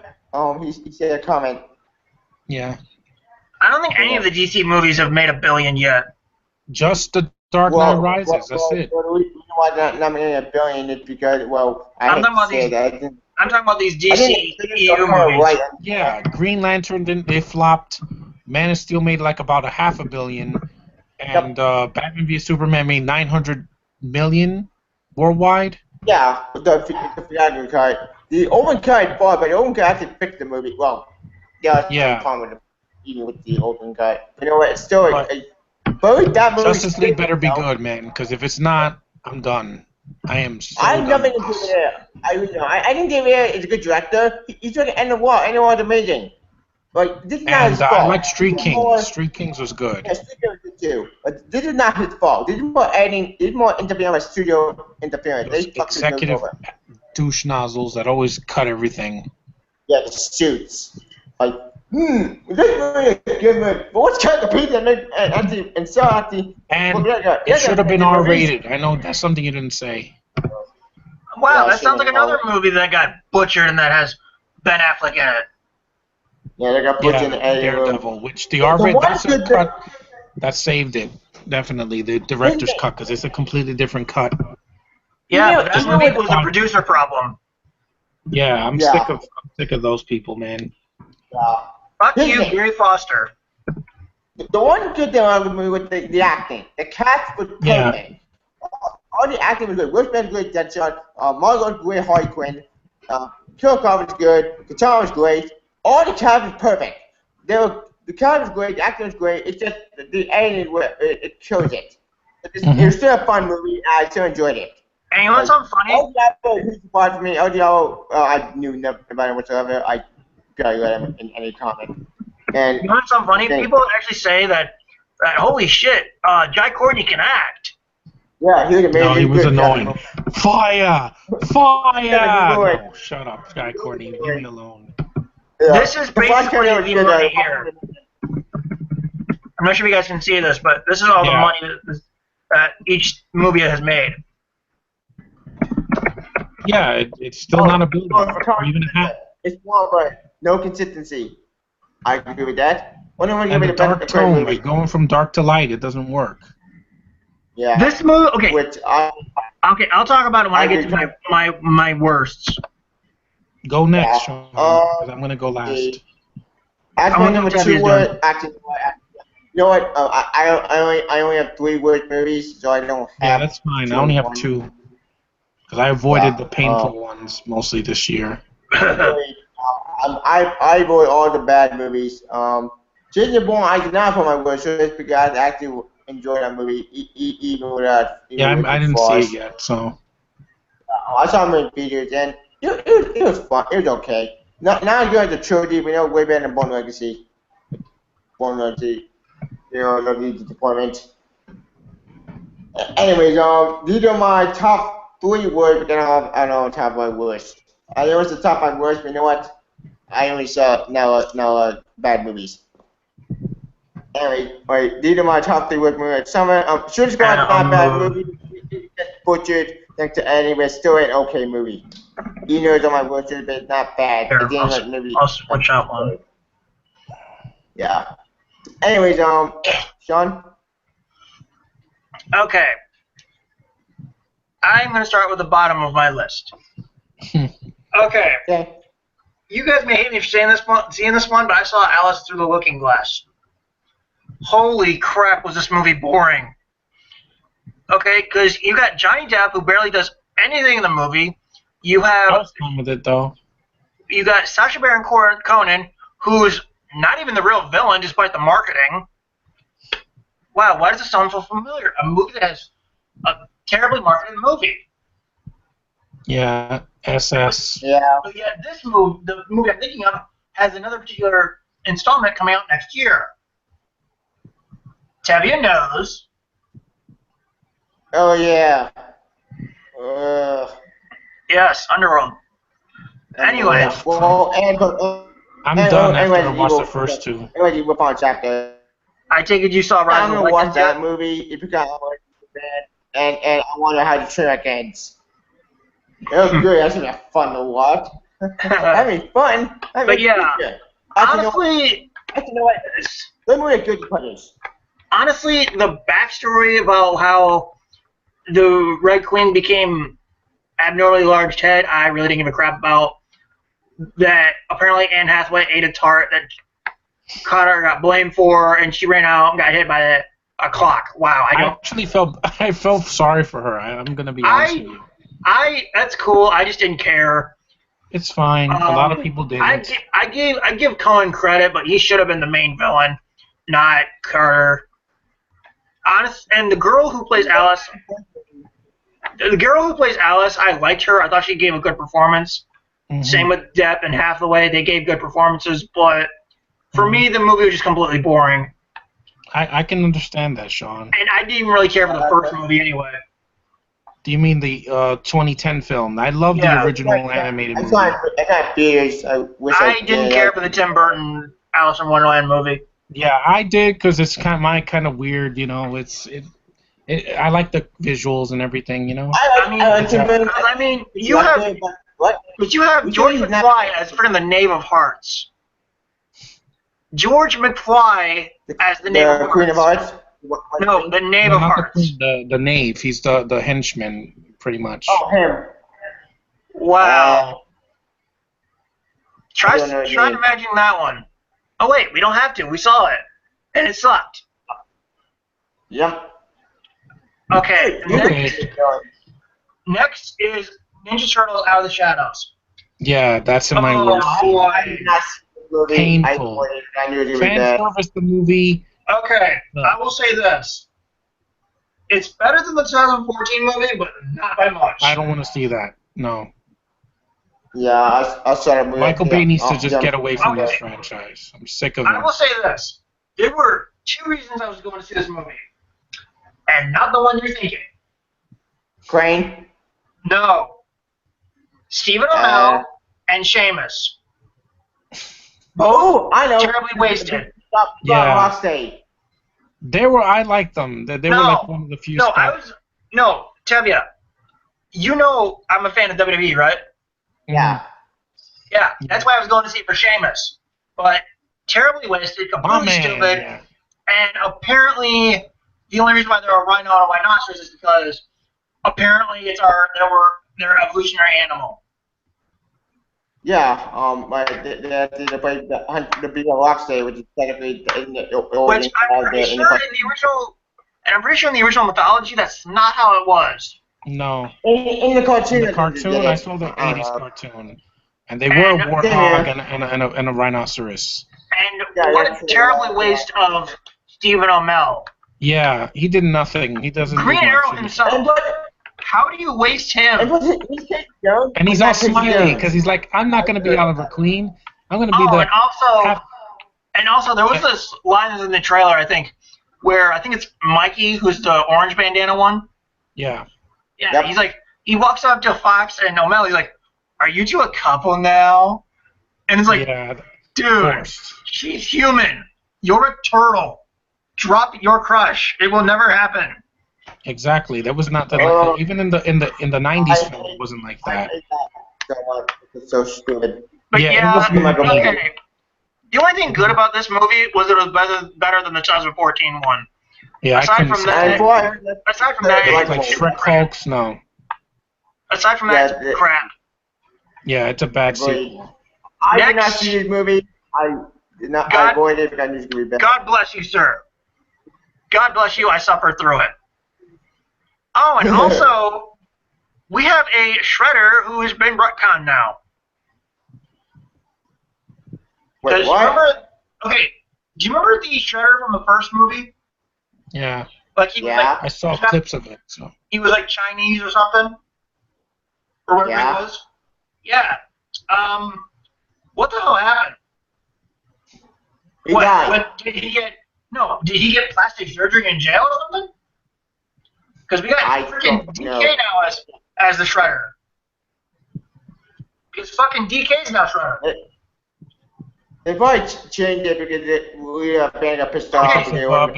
He said a comment. Yeah. I don't think any of the DC movies have made $1 billion yet. Just the Dark Knight Rises. That's it. The reason why they're not making $1 billion is because, well, I I'm hate talking about to say these- that. I'm talking about these I DC didn't EU movies. right. Yeah, Green Lantern didn't. They flopped. Man of Steel made like about $500 million, and Batman v Superman made $900 million worldwide. Yeah, the Fiagro cut. The open cut bought, but the open cut actually fixed the movie. Well, yeah. Problem with even with the open cut. You know what? It's still but that movie. Justice League better be good, man. Because if it's not, I'm done. I am so I'm done. nothing to do with it. I think David Ayer is a good director. He's doing End of War. End of War is amazing. Like, this is not his And fault. I like Street Kings. Street Kings was good. Yeah, Street Kings was too. But this is not his fault. This is more editing. This is more interfering with studio interference. Those They fucked his moves executive over. douche nozzles that always cut everything. Yeah, the shoots. Like, this movie is a good movie. But what's kind of pizza and so anti. And it should have been R-rated. I know that's something you didn't say. Wow, Yeah, that sounds like should've another been movie that got butchered and that has Ben Affleck in it. Yeah, they got put in the Yeah, editing room. Daredevil, which the The R-rated, one that's a good thing- cut that saved it. Definitely, the director's cut, because it's a completely different cut. Yeah, You know- but that you know movie what- was a producer problem. Yeah, I'm Yeah. sick of those people, man. Fuck Here's you, the thing. Gary Foster. The one good thing about the movie was the acting. The cast was perfect. Yeah. All the acting was good. Will Smith was great, Deadshot. Margot was great, Harley Quinn. Kilcoff was good. Guitar was great. All the cast was perfect. The cast was great. The acting was great. It's just the editing where it kills it. It was still a fun movie. I still enjoyed it. And you want something funny? All the other who's surprised for me. All the other, I knew nothing about it whatsoever. I barely read him in any comic. And You want something funny? Okay. People actually say that holy shit, Jai Courtney can act. yeah, he was amazing. No, he was good. annoying. Fire! Fire! Yeah, he was. No, shut up, Guy Courtney. Leave me alone. Yeah. This is The Flash basically Cannon was the good, money here. I'm not sure if you guys can see this, but this is all the Yeah. money that each movie has made. Yeah, it's still not a building, or even a half. It's more, but no consistency. I agree with that. Only one And give me the the dark best tone, movie. like going from dark to light, it doesn't work. Yeah. This movie, okay, Which I'll talk about it when I get agree. to my worsts. Go next, Yeah. Sean, because I'm gonna go last. actually I'm number gonna two tell you word. Actually, you know what? I only have 3 word movies, so I don't Yeah, have. that's fine. I only have 2. Because I avoided the painful Yeah, ones mostly this year. I avoid all the bad movies. Jason Bourne, I did not put my word, so it's because I actually enjoyed that movie, even without. Yeah, I didn't see it yet, so. I saw him in theaters, and it was fun. It was okay. Not as good as the trilogy, but way better than Born Legacy. Born Legacy, the disappointment. Anyways, these are my top 3 words, but then I don't know top 5 worst. I know it's the top 5 worst, but you know what? I only saw now bad movies. Anyway, alright, these are my top 3 worst movies. Summer, Suicide Squad is not a bad movie. It's just butchered thanks to editing, but it's still an okay movie. Even though it's on my worst, but it's not bad. Here, It's ain't like movie. I'll switch out one. Yeah. Anyways, Sean. Okay. I'm going to start with the bottom of my list. Okay. Okay. You guys may hate me for seeing this one, but I saw Alice Through the Looking Glass. Holy crap, was this movie boring. Okay, because you got Johnny Depp, who barely does anything in the movie. You I have was fine with it, though. you got Sacha Baron Cohen, who's not even the real villain, despite the marketing. Wow, why does this sound so familiar? A movie that has a terribly marketed movie. Yeah, SS. Yeah. But yet this movie, the movie I'm thinking of, has another particular installment coming out next year. Tevya knows. Oh yeah. Yes, Underworld. Anyway. Well, I'm and, done anyway, after I watched the Evil- first 2. Anyway, you whip on chapter. I take it you saw Rise I'm of the gonna watch Lycans that yet? movie if you got and I wonder how the track ends. It was good. That's gonna be fun to watch. That'd be fun. But yeah, honestly, you know what? That movie is good to punish. honestly, the backstory about how the Red Queen became abnormally large head, I really didn't give a crap about. That apparently Anne Hathaway ate a tart that Connor got blamed for, and she ran out and got hit by a clock. Wow, I actually felt sorry for her. I'm gonna be honest with you. That's cool. I just didn't care. It's fine. A lot of people didn't. I give Cohen credit, but he should have been the main villain, not Carter. And the girl who plays Alice, I liked her. I thought she gave a good performance. Mhm. Same with Depp and Hathaway. They gave good performances, but for me, the movie was just completely boring. I can understand that, Sean. And I didn't even really care for the first movie anyway. Do you mean the 2010 film? I love the Yeah. original animated I movie. saw it theaters. I wish I I didn't did. care for the Tim Burton Alice in Wonderland movie. Yeah, I did because it's kind of weird, you know. I like the visuals and everything, you know. I like Tim Burton. I mean, you like have, it, but what? but you have You George say he's not- McFly as freaking the Knave of Hearts. George McFly as the Knave of The Hearts. Queen of Hearts. No, the Knave No, of not the Hearts. queen, the knave. He's the henchman, pretty much. Oh, him. Wow. I don't know his Try to name. imagine that one. Oh wait, we don't have to. We saw it, and it sucked. Yep. Okay. Okay. Next is Ninja Turtles Out of the Shadows. Yeah, that's in my Oh, worst. boy. I did not see the movie. Painful. I knew it was Fan bad. service the movie. Okay, No. I will say this. It's better than the 2014 movie, but not by much. I don't want to see that. No. Yeah, I saw the movie. Michael Bay needs to just yeah. get away from Okay. this franchise. I'm sick of I him. will say this. There were 2 reasons I was going to see this movie. And not the one you're thinking. Crane. No. Stephen Amell and Seamus. Oh, I know. Terribly wasted. Stop Yeah. Lost Day. I liked them. They were like one of the few stuff. Tevya, you know I'm a fan of WWE, right? Yeah. Yeah, that's why I was going to see it for Sheamus. But terribly wasted, My completely man. stupid, Yeah. and apparently the only reason why there are rhino and rhinoceros is because apparently their evolutionary animal. Yeah. They played the Big Lost Day, which is technically Which I'm pretty sure in the original mythology that's not how it was. No. in the cartoon. In the cartoon, I saw the 80s cartoon. And they were a warthog and a rhinoceros. And Yeah, what that's a terrible waste of Stephen Amell. Yeah, he did nothing. He doesn't Green do Arrow much. himself. How do you waste him? And he's all smiley because he's like, I'm not going to be Oliver Queen. I'm going to be the... And also, there was this line in the trailer, I think, where I think it's Mikey, who's the orange bandana one. Yeah. Yeah, Yep. he's like, he walks up to Fox and O'Malley, he's like, are you two a couple now? And it's like, Yeah, dude, forced. she's human. You're a turtle. Drop your crush. It will never happen. Exactly. That was not the even in the 90s film, it wasn't like that. It's so stupid. But Yeah, it wasn't like a movie. okay. The only thing good about this movie was that it was better than the 2014 one. Yeah, Aside I couldn't from say that- that. Aside from that, Like it's Shrek folks, no. aside from that, it's crap. Yeah, it's a bad sequel. I did not Next. see this movie. I did not. God- I avoided it, but I knew it was gonna be bad. God bless you, sir. God bless you. I suffered through it. Oh, and also, we have a Shredder who has been retconned now. Wait, 'Cause what? remember? Okay, do you remember the Shredder from the first movie? Yeah, Like he was Yeah. I saw clips of it. So he was like Chinese or something, or whatever Yeah. he was. Yeah. What the hell happened? He died. What did he get? No, did he get plastic surgery in jail or something? Because we got I freaking don't DK know. now as the Shredder. Because fucking DK's now Shredder. They probably changed it because we fans got pissed off. Okay, and they but were-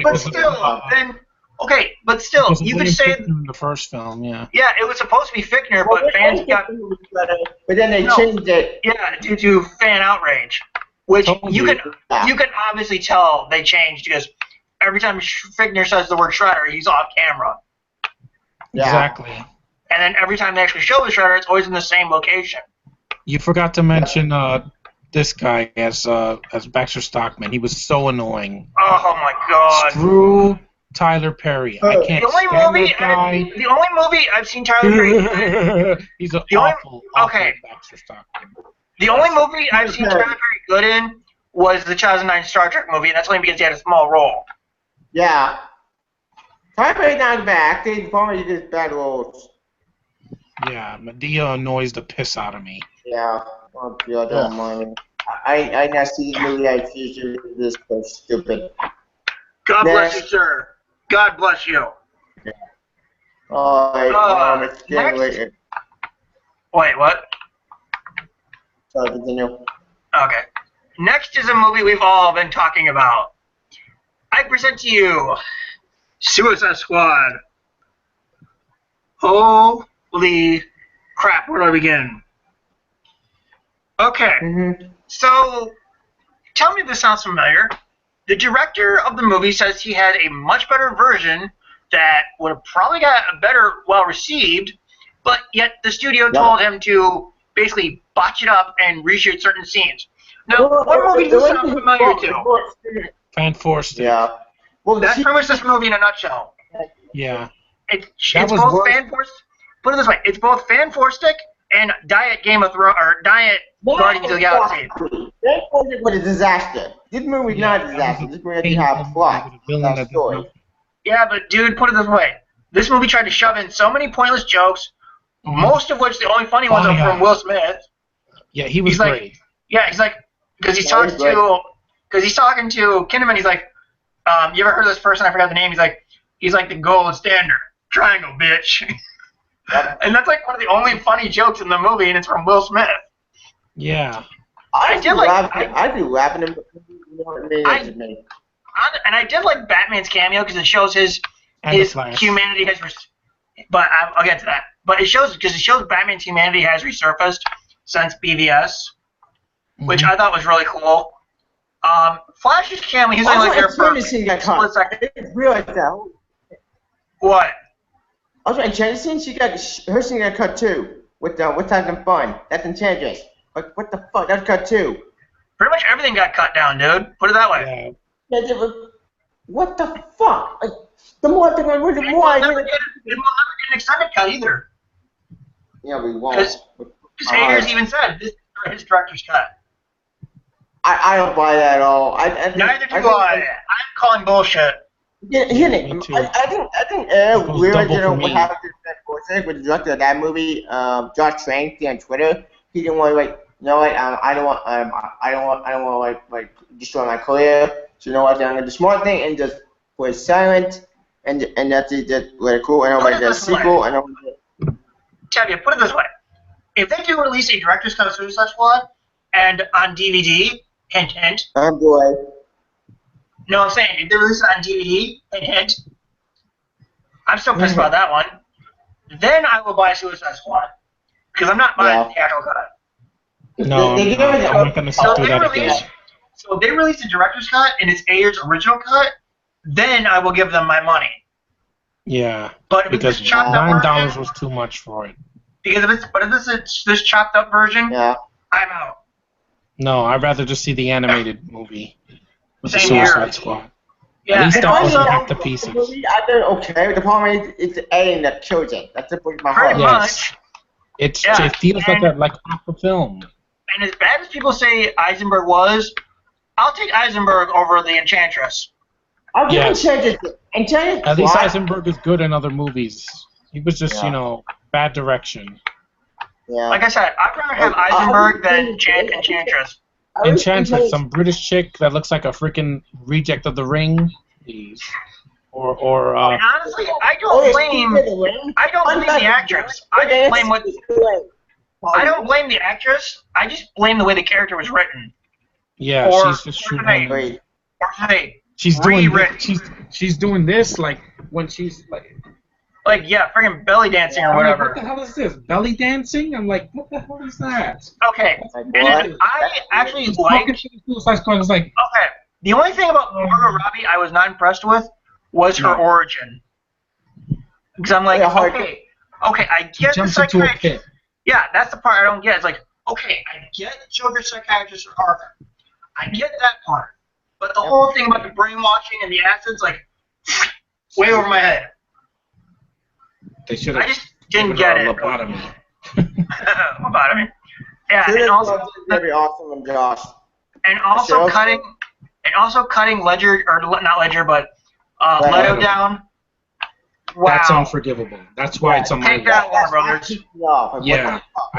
But still, because of you William could say, Fichtner in the first film, yeah. yeah, it was supposed to be Fichtner, Well, but fans got, But then they No. changed it. yeah, due to fan outrage. Which Told you you. can obviously tell they changed because every time Fichtner says the word Shredder, he's off camera. Yeah. Exactly. And then every time they actually show the Shredder, it's always in the same location. You forgot to mention this guy as Baxter Stockman. He was so annoying. Oh my god. Screw Tyler Perry. I The can't only stand movie this guy. the only movie I've seen Tyler Perry He's an The only- awful okay. Baxter Stockman. the only movie I've seen Tyler Perry good in was the 2009 Star Trek movie, and that's only because he had a small role. Yeah. Tyler Perry's not bad acting. Probably just bad roles. Yeah, Medea annoys the piss out of me. Yeah. Oh god, don't mind me. I not see this movie. I see this so stupid. God bless you, Next. sir. God bless you. Alright, it's getting Next. late. Wait, what? Sorry, continue. Okay. Next is a movie we've all been talking about. I present to you Suicide Squad. Holy crap, where do I begin? Okay, so tell me if this sounds familiar. The director of the movie says he had a much better version that would have probably got a better, well received, but yet the studio told him to basically botch it up and reshoot certain scenes. Now, what movie does this sound familiar to? Fan forced it. Yeah. Well, That's pretty much this movie in a nutshell. Yeah. It's That was both worse. fan forced. Put it this way: it's both fan forced and Diet Game of Thrones or Diet Guardians of the Galaxy. That was a disaster. This movie's not a that disaster. was This movie actually had a plot, with a villain not a that story. doesn't know. Yeah, but dude, put it this way: this movie tried to shove in so many pointless jokes, most of which the only funny ones are from Will Smith. Yeah, he was He's like, great. yeah, he's like, because he's Yeah, he's talking to Kinnaman. He's like, you ever heard of this person? I forgot the name. He's like the gold standard triangle, bitch. And that's like one of the only funny jokes in the movie, and it's from Will Smith. Yeah. I did like- I'd be laughing at what it I- means to me. And I did like Batman's cameo because it shows his And the Flash. humanity has. But I'll get to that. But it shows Batman's humanity has resurfaced since BVS, which I thought was really cool. Flash's cameo, he's only like there for a scene got split cut. second. I didn't realize that. What? Also, Enchanted scene, her scene got cut too. With what's having fun? That's Enchantress. Like, what the fuck? That's cut too. Pretty much everything got cut down, dude. Put it that way. Yeah. Yeah, what the fuck? Like, the more thing I read, the It more will I never read. get an extended cut either. Yeah, we won't. Because Ayers even said this is his director's cut. I don't buy that at all. Neither do I. I'm calling bullshit. Yeah, Me too. I think Eric goes really double didn't know for what me. happened to that Forsyth with the director of that movie, Josh Trank, on Twitter. He didn't want to you know what? I don't want like destroy my career. So you know what? I'm gonna do the smart thing and just put it silent, and that's it. Just let it cool. And I'm Put like it the this way. sequel. And I'm Tevya, put it this way. If they do release a director's cut of Suicide Squad and on DVD, hint, hint. boy. No, I'm saying if they release it on DVD, hint, hint. I'm still pissed about that one. Then I will buy Suicide Squad because I'm not buying the theatrical cut. No, They I'm give not. it- I'm not going to So sit through that again. if they release a director's cut and it's Ayer's original cut, then I will give them my money. Yeah, But if because it's chopped up $9 version, was too much for it. because if it's this chopped up version, Yeah. I'm out. No, I'd rather just see the animated movie with the Same here. Suicide Squad. Yeah, At least and that also, wasn't hacked to pieces. I did okay. The problem is it's the editing that kills it. That's the point of my Pretty heart. much. Yes. Yeah, It feels like half a film. And as bad as people say Eisenberg was, I'll take Eisenberg over the Enchantress. I'll give Yes. Enchanted. At least plot- Eisenberg is good in other movies. He was just, Yeah. bad direction. Yeah. Like I said, I'd rather have Eisenberg than Enchantress. Enchantress, some British chick that looks like a freaking reject of The Ring, please. Or And honestly, I don't blame the actress. I just blame I don't blame the actress. I just blame the way the character was written. yeah, or- she's just or shooting. Wait. Or hey, She's doing rewritten. she's doing this like when she's like like yeah, friggin' belly dancing or I'm like, whatever. what the hell is this? Belly dancing? I'm like, what the hell is that? Okay, Like, and what? I actually She's like. talking shit to Suicide Squad. It's like, Okay, the only thing about Margot Robbie I was not impressed with was her No. origin. Because I'm like, Yeah, hard- okay, I she get the jumps into a psychiatrist. pit. Yeah, that's the part I don't get. It's like, okay, I get the Joker psychiatrist or Arthur. I get that part. But the whole thing about the brainwashing and the acids, like, way over my head. They should I have just didn't get it. lobotomy. Lobotomy. Yeah, and also, very awesome and Josh. and also Sure. cutting Ledger, or not Ledger, but Leto. Leto down. Wow. That's unforgivable. That's why it's on my Take that, list. Warner Brothers. Yeah, I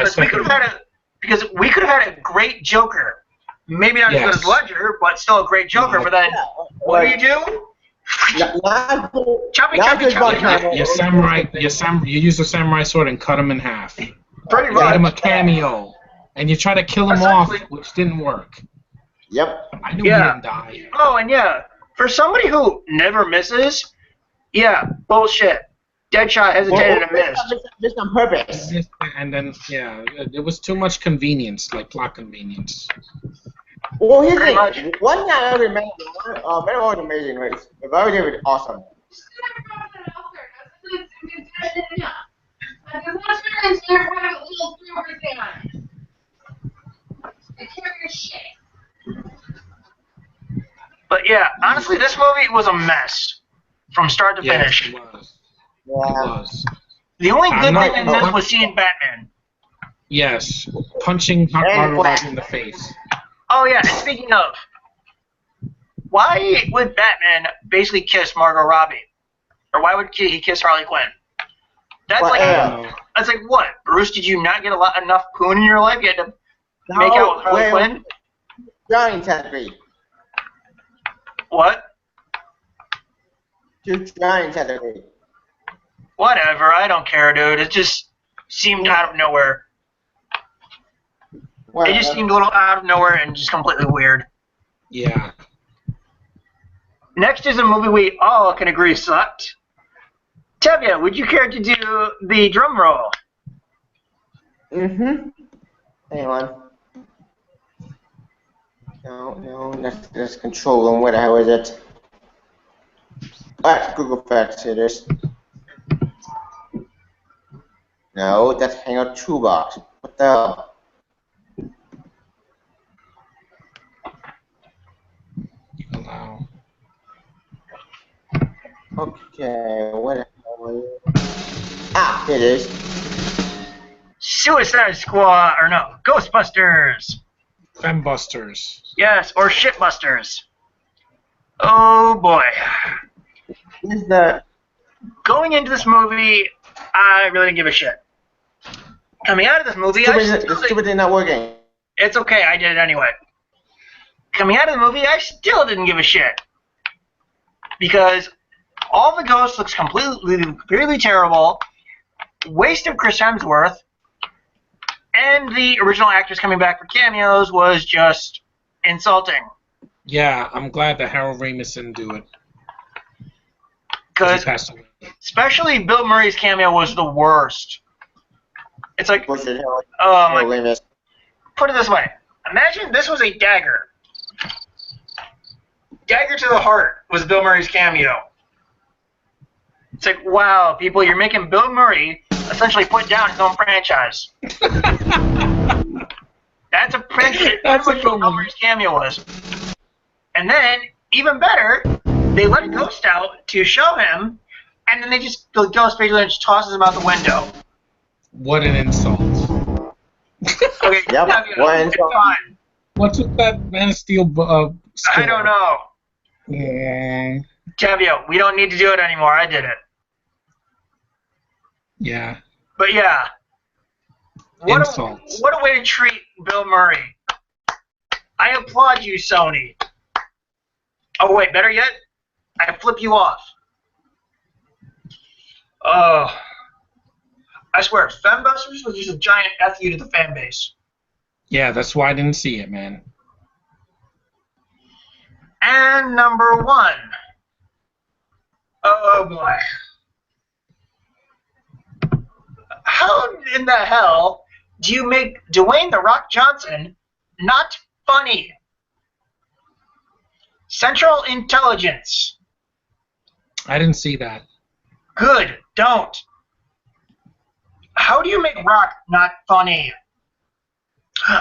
Because we could have had a great Joker. Maybe not as good Yes. as Ledger, but still a great Joker. But then, what do? Not Choppy, not choppy, just choppy, one choppy. camel. You use a samurai sword and cut him in half. Pretty Made him a much. cameo, and you try to kill him off, which didn't work. Yep. I knew he Yeah. didn't die. Oh, and yeah, for somebody who never misses, yeah, bullshit. Deadshot hesitated and missed. Just on purpose. And then, yeah, it was too much convenience, like plot convenience. Well, here's the Pretty much. thing. One thing I remember, Metal was amazing, right? The very was awesome. But yeah, honestly, this movie was a mess from start to Yes, finish. it was. It Yeah. was. The only I'm good not- thing in this was seeing Batman. Yes, punching Margot Robbie in the face. Oh yeah, and speaking of, why would Batman basically kiss Margot Robbie? Or why would he kiss Harley Quinn? That's Well, like, I don't know. that's like what? Bruce, did you not get enough poon in your life? You had to make out with Harley Quinn? Drowning technically. What? Just drowning technically. Whatever, I don't care, dude. It just seemed out of nowhere. Well, It just seemed a little out of nowhere and just completely weird. Yeah. Next is a movie we all can agree sucked. Tevya, would you care to do the drum roll? Mm-hmm. Hang on. No, that's control room. Where the hell is it? Alright, Google Facts, here it is. No, that's Hangout Toolbox. What the hell? Allow. Okay, where the hell is it? Ah, here it is. Suicide Squad, or no, Ghostbusters. Fembusters. Yes, or Shitbusters. Oh boy. This is the Going into this movie, I really didn't give a shit. Coming out of this movie, the stupid thing not working. it's okay, I did it anyway. Coming out of the movie, I still didn't give a shit. Because all the ghosts looks completely terrible, waste of Chris Hemsworth, and the original actors coming back for cameos was just insulting. Yeah, I'm glad that Harold Ramis didn't do it. Because He passed away. especially Bill Murray's cameo was the worst. It's like, Bullshit, oh my, Ramis. put it this way. Imagine this was a dagger. Dagger to the Heart was Bill Murray's cameo. It's like, wow, people, you're making Bill Murray essentially put down his own franchise. That's That's a what good Bill one. Murray's cameo was. And then, even better, they let Ghost out to show him, and then the Ghost basically just tosses him out the window. What an insult. Okay, Yep, Tevya, one it's insult. fine. What's with that Man of Steel score? I don't know. Yeah. Tevya, we don't need to do it anymore. I did it. Yeah. But yeah. Insults. What a way to treat Bill Murray. I applaud you, Sony. Oh, wait, better yet, I flip you off. Oh. I swear, Fembusters was just a giant FU to the fan base. Yeah, that's why I didn't see it, man. And number one. Oh, boy. How in the hell do you make Dwayne "The Rock" Johnson not funny? Central Intelligence. I didn't see that. Good. Don't. How do you make Rock not funny?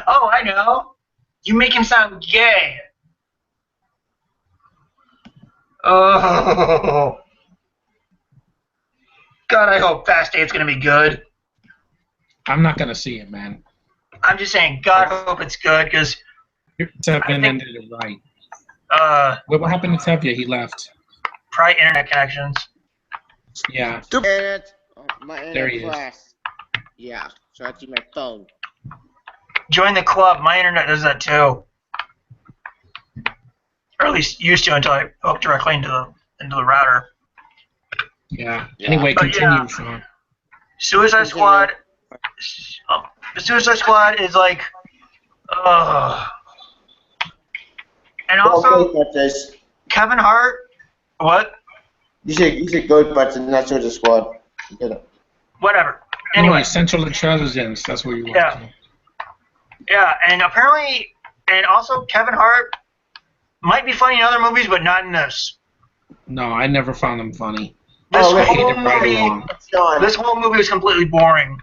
Oh, I know. You make him sound gay. Oh. God, I hope Fast 8's going to be good. I'm not gonna see it, man. I'm just saying, God, I hope it's good, because, Tevya think- ended it right. probably What happened to Tevya? He left. internet connections. Yeah. Internet. My There he internet is. flash. Yeah, so I see my phone. Join the club. My internet does that too. Or at least used to until I hooked directly into the into the router. Yeah. Yeah. Anyway, But continue, yeah. Sean. Suicide Squad. The Suicide Squad is like, ugh. And Well, also Ghostbusters. Kevin Hart. What? You said Ghostbusters, not Suicide Squad. You get it. Whatever. No, Anyway, Central Intelligence. That's what you want. Yeah. yeah, and apparently, and also Kevin Hart might be funny in other movies, but not in this. No, I never found them funny. This Oh, wait, whole hate it right movie, along. Sean, this whole movie was completely boring.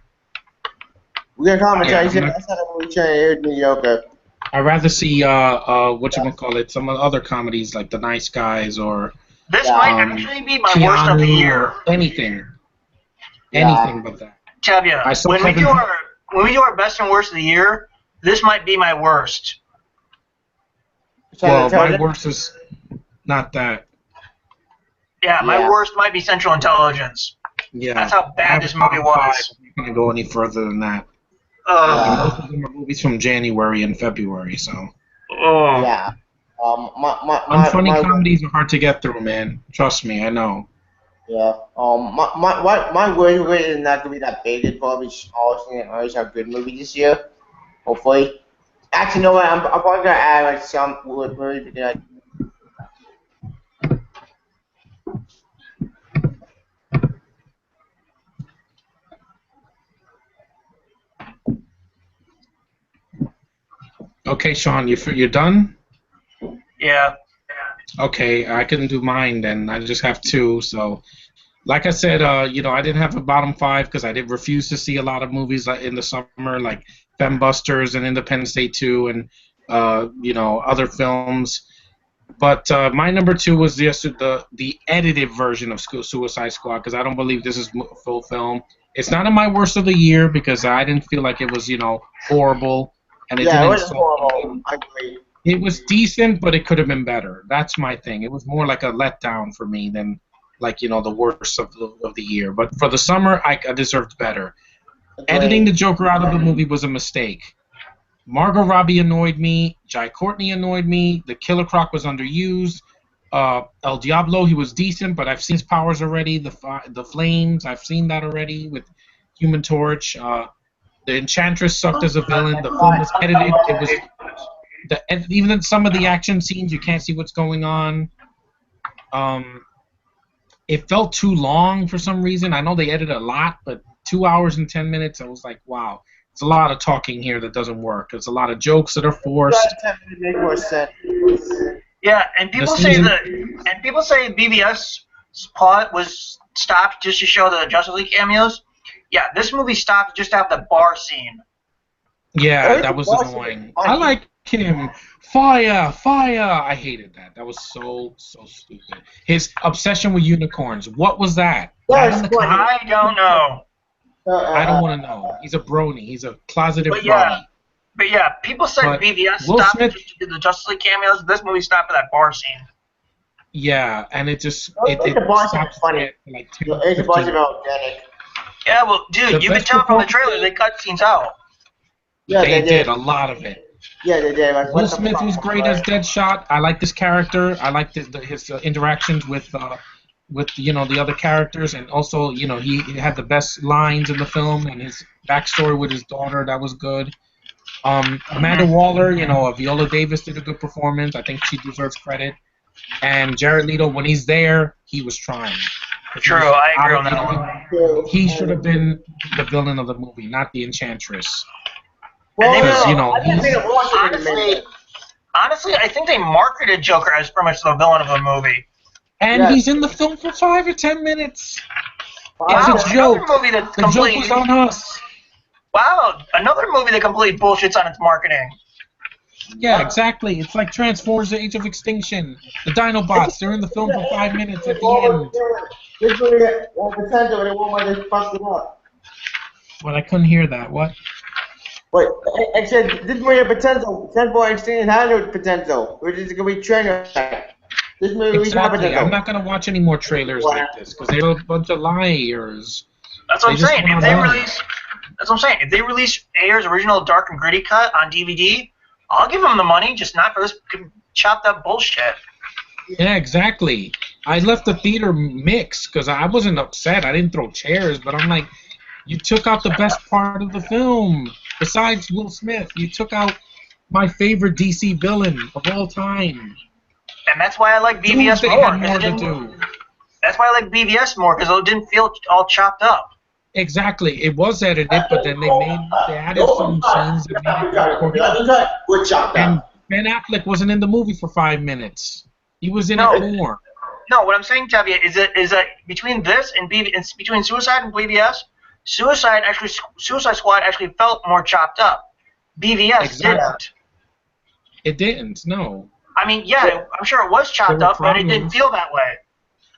we're gonna comment. Yeah, You said I'm not- that's not a movie trailer. It was mediocre. I'd rather see whatchamacallit, some of the other comedies like The Nice Guys or This Yeah. might actually be my worst of the Keanu year. or anything. Yeah. Anything but that. Tevya, I saw when we Kevin do Hart- our best and worst of the year, this might be my worst. Well, my Intelligence? worst is not that. Yeah, my Yeah. worst might be Central Intelligence. Yeah. That's how bad this movie was. I'm not going to go any further than that. Ugh. Most of them are movies from January and February, so. Ugh. Yeah. My Unfunny comedies are hard to get through, man. Trust me, I know. Yeah. My word rate is not gonna be that big. It's probably small. And I always have a good movie this year. Hopefully. Actually, no. I'm probably gonna add like some movies because Okay, Sean, you're done? Yeah. Okay, I can do mine then. I just have two. So, like I said, I didn't have a bottom five because I did refuse to see a lot of movies in the summer, like Fembusters and Independence Day 2 and other films. But my number two was the edited version of Suicide Squad because I don't believe this is full film. It's not in my worst of the year because I didn't feel like it was horrible and it yeah, it didn't wasn't insult horrible. me. I agree. It was decent, but it could have been better. That's my thing. It was more like a letdown for me than the worst of the year. But for the summer, I deserved better. Editing the Joker out of the movie was a mistake. Margot Robbie annoyed me. Jai Courtney annoyed me. The Killer Croc was underused. El Diablo, he was decent, but I've seen his powers already. The Flames, I've seen that already with Human Torch. The Enchantress sucked as a villain. The film was edited. It was even some of the action scenes, you can't see what's going on. It felt too long for some reason. I know they edited a lot, but 2 hours and 10 minutes, I was like, wow. It's a lot of talking here that doesn't work. It's a lot of jokes that are forced. Make more sense. Yeah, and people say BVS plot was stopped just to show the Justice League cameos. Yeah, this movie stopped just to have the bar scene. Yeah, that was annoying. I like him. Fire, fire. I hated that. That was so stupid. His obsession with unicorns. What was that? That's funny. I don't know. I don't want to know. He's a brony. He's a closeted But brony. yeah, people said But BVS Will stopped Smith- just to do the Justice League cameos. This movie stopped for that bar scene. Yeah, and it just The bar scene stopped was funny. at, like 10, It's a bunch 15. of organic. Yeah, well, dude, The you can best tell from the performance- trailer they cut scenes out. Yeah, They did a lot of it. Yeah, they did. Like, Will what the Smith fuck, was great right? as Deadshot. I liked his character. I liked his interactions with the other characters, and also he had the best lines in the film, and his backstory with his daughter that was good. Amanda Waller, Viola Davis did a good performance. I think she deserves credit. And Jared Leto, when he's there, he was trying. If he True, was I agree out on of that it, one. He should have been the villain of the movie, not the Enchantress. Well, Because, I didn't think it was in a minute. Honestly, I think they marketed Joker as pretty much the villain of the movie. And Yeah. he's in the film for 5 or 10 minutes. Wow, It's a joke. another movie that The joke completely was on us. another movie that completely bullshits on its marketing. Yeah, exactly. It's like Transformers: The Age of Extinction. The Dinobots, they're in the film for 5 minutes at the end. This movie, pretend that it won't just fuck it up. Well, I couldn't hear that. What? But I said this movie potential. 10.16 has no potential. We're just gonna be training. This movie has Exactly. potential. I'm not going to watch any more trailers like this because they're a bunch of liars. That's what I'm They just saying. wanna If they lie. release, that's what I'm saying. If they release Ayer's original Dark and Gritty cut on DVD, I'll give them the money, just not for this chopped up bullshit. Yeah, exactly. I left the theater mixed because I wasn't upset. I didn't throw chairs, but I'm like, you took out the best part of the film. Besides Will Smith, you took out my favorite DC villain of all time. And that's why I like BVS Doomsday more. had 'Cause more it to didn't, do. that's why I like BVS more, because it didn't feel all chopped up. Exactly, it was edited, but then they added some scenes that made it more coherent. We're chopped And up. Ben Affleck wasn't in the movie for 5 minutes. He was in No. it more. No, what I'm saying, Tevya, is that between this and between Suicide and BVS, Suicide Squad actually felt more chopped up. BVS Exactly. didn't. It didn't. No. I mean, yeah, I'm sure it was chopped There were up, but it didn't problems. feel that way.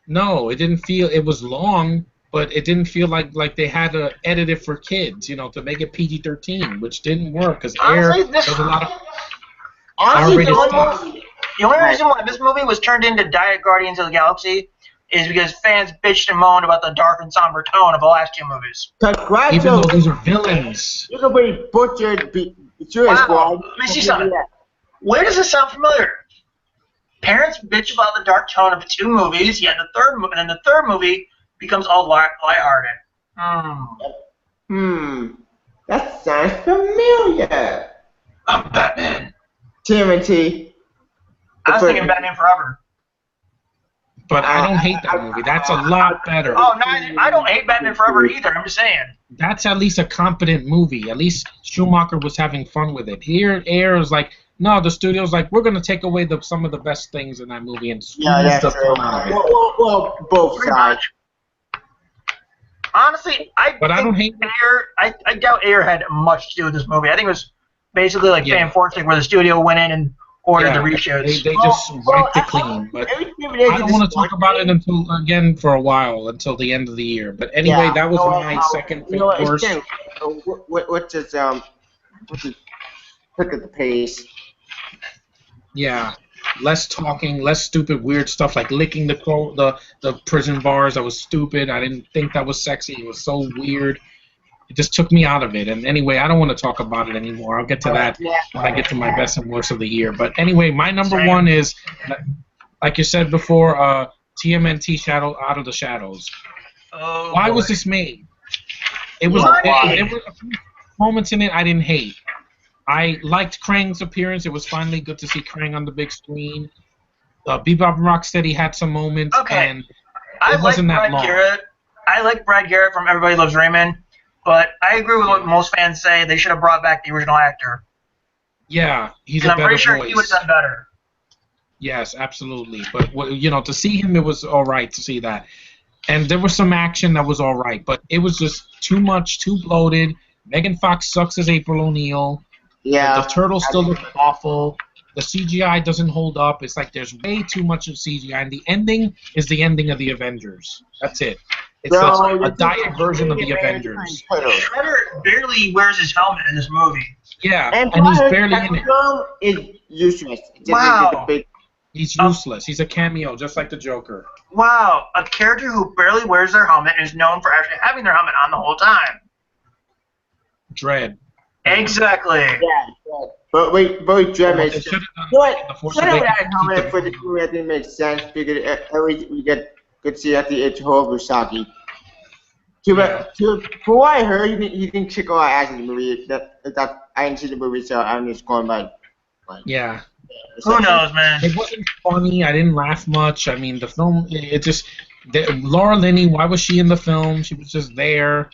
No, it didn't feel. It was long, but it didn't feel like they had to edit it for kids, to make it PG-13, which didn't work because Honestly, Air does a lot of Honestly, R-rated stuff. the only reason why this movie was turned into Diet Guardians of the Galaxy is because fans bitched and moaned about the dark and somber tone of the last two movies. Even though these are villains. You can be butchered, Suicide Squad. Let me see something. Where does this sound familiar? Parents bitch about the dark tone of the two movies, yet and then the third movie becomes all lighthearted. That sounds familiar. I'm Batman. Timothy. I was thinking Batman Forever. But I don't hate that movie. That's a lot better. Oh, no, I don't hate Batman Forever either. I'm just saying. That's at least a competent movie. At least Schumacher was having fun with it. Here, Air is like, no, the studio's like, we're going to take away some of the best things in that movie and squeeze that's the true. fun out of it. Well, both Pretty sides. much. Honestly, I don't hate Ayer. I doubt Ayer had much to do with this movie. I think it was basically like Yeah. fan forcing, where the studio went in and ordered the reshoots. They just wiped it clean. But I don't want to talk about it for a while, until the end of the year. But anyway, that was my second worst. What's his pick at the pace. Yeah, less talking, less stupid, weird stuff like licking the prison bars. That was stupid. I didn't think that was sexy. It was so weird. It just took me out of it. And anyway, I don't want to talk about it anymore. I'll get to that when I get to my best and worst of the year. But anyway, my number one is, like you said before, TMNT Shadow Out of the Shadows. Oh, Why was this made? It was there were a few moments in it I didn't hate. I liked Krang's appearance. It was finally good to see Krang on the big screen. Bebop and Rocksteady had some moments, and it wasn't that long. I like Brad Garrett from Everybody Loves Raymond, but I agree with what most fans say. They should have brought back the original actor. Yeah, he's a better voice. I'm pretty sure he would have done better. Yes, absolutely. But to see him, it was all right to see that. And there was some action that was all right, but it was just too much, too bloated. Megan Fox sucks as April O'Neil. Yeah. The turtles still look awful. The CGI doesn't hold up. It's like there's way too much of CGI. And the ending is the ending of the Avengers. That's it. It's a diet version of the Avengers. Shredder barely wears his helmet in this movie. Yeah, and he's barely in it. Is useless. Wow. He's useless. He's a cameo, just like the Joker. Wow, a character who barely wears their helmet and is known for actually having their helmet on the whole time. Dread. Exactly. Yeah. But Dread makes sense. Should have had helmet for the movie. I think makes sense because we could see at the whole Usagi. For what I heard, he didn't kick all ass in the movie. That I didn't see the movie, so I'm just going by. Yeah. Who knows, man? It wasn't funny. I didn't laugh much. I mean, the film, Laura Linney, why was she in the film? She was just there.